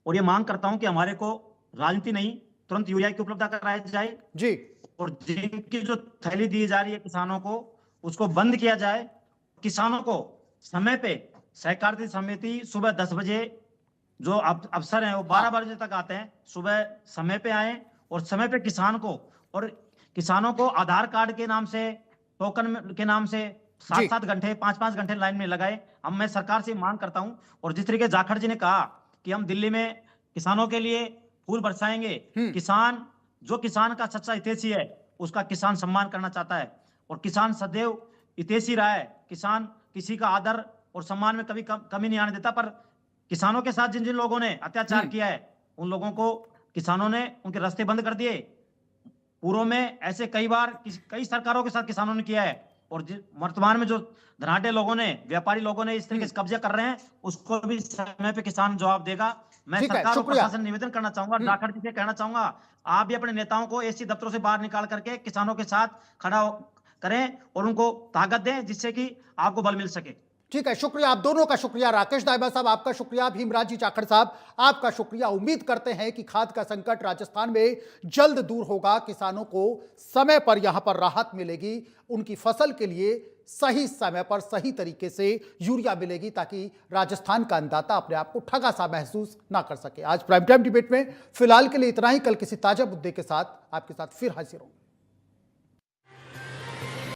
और ये मांग करता हूं कि हमारे को राजनीति नहीं, तुरंत यूरिया की उपलब्धता कराई जाए जी। और जिनकी जो थैली दी जा रही है किसानों को, उसको बंद किया जाए। किसानों को समय पे सहकारिता समिति सुबह 10 बजे, जो अफसर हैं वो 12 बजे तक आते हैं, सुबह समय पे आए और समय पे किसान को, और किसानों को आधार कार्ड के नाम से, टोकन के नाम से 7-7 घंटे 5-5 घंटे लाइन में लगाए। हम मैं सरकार से मांग करता हूं। और जिस तरीके जाखड़ जी ने कहा कि हम दिल्ली में किसानों के लिए फूल बरसाएंगे, किसान, जो किसान का सच्चा हितैषी है उसका किसान सम्मान करना चाहता है और किसान सदैव हितैषी रहा है। किसान किसी का आदर और सम्मान में कभी कमी नहीं आने देता, पर किसानों के साथ जिन जिन लोगों ने अत्याचार किया है उन लोगों को किसानों ने उनके रास्ते बंद कर दिए। पूर्व में ऐसे कई बार कई सरकारों के साथ किसानों ने किया है और वर्तमान में जो धनाढ्य लोगों ने, व्यापारी लोगों ने इस तरीके से कब्जा कर रहे हैं, उसको भी समय पे किसान जवाब देगा। मैं सरकार और प्रशासन निवेदन करना चाहूंगा, जाखड़ जी से कहना चाहूंगा, आप भी अपने नेताओं को ऐसी दफ्तरों से बाहर निकाल करके किसानों के साथ खड़ा करें और उनको ताकत दें जिससे कि आपको बल मिल सके। ठीक है, शुक्रिया, आप दोनों का शुक्रिया। राकेश दाइमा साहब आपका शुक्रिया, भीमराज जी जाखड़ साहब आपका शुक्रिया। उम्मीद करते हैं कि खाद का संकट राजस्थान में जल्द दूर होगा, किसानों को समय पर यहां पर राहत मिलेगी, उनकी फसल के लिए सही समय पर सही तरीके से यूरिया मिलेगी, ताकि राजस्थान का अन्नदाता अपने आप को ठगा सा महसूस ना कर सके। आज प्राइम टाइम डिबेट में फिलहाल के लिए इतना ही। कल किसी ताजा मुद्दे के साथ आपके साथ फिर हाजिर होंगे।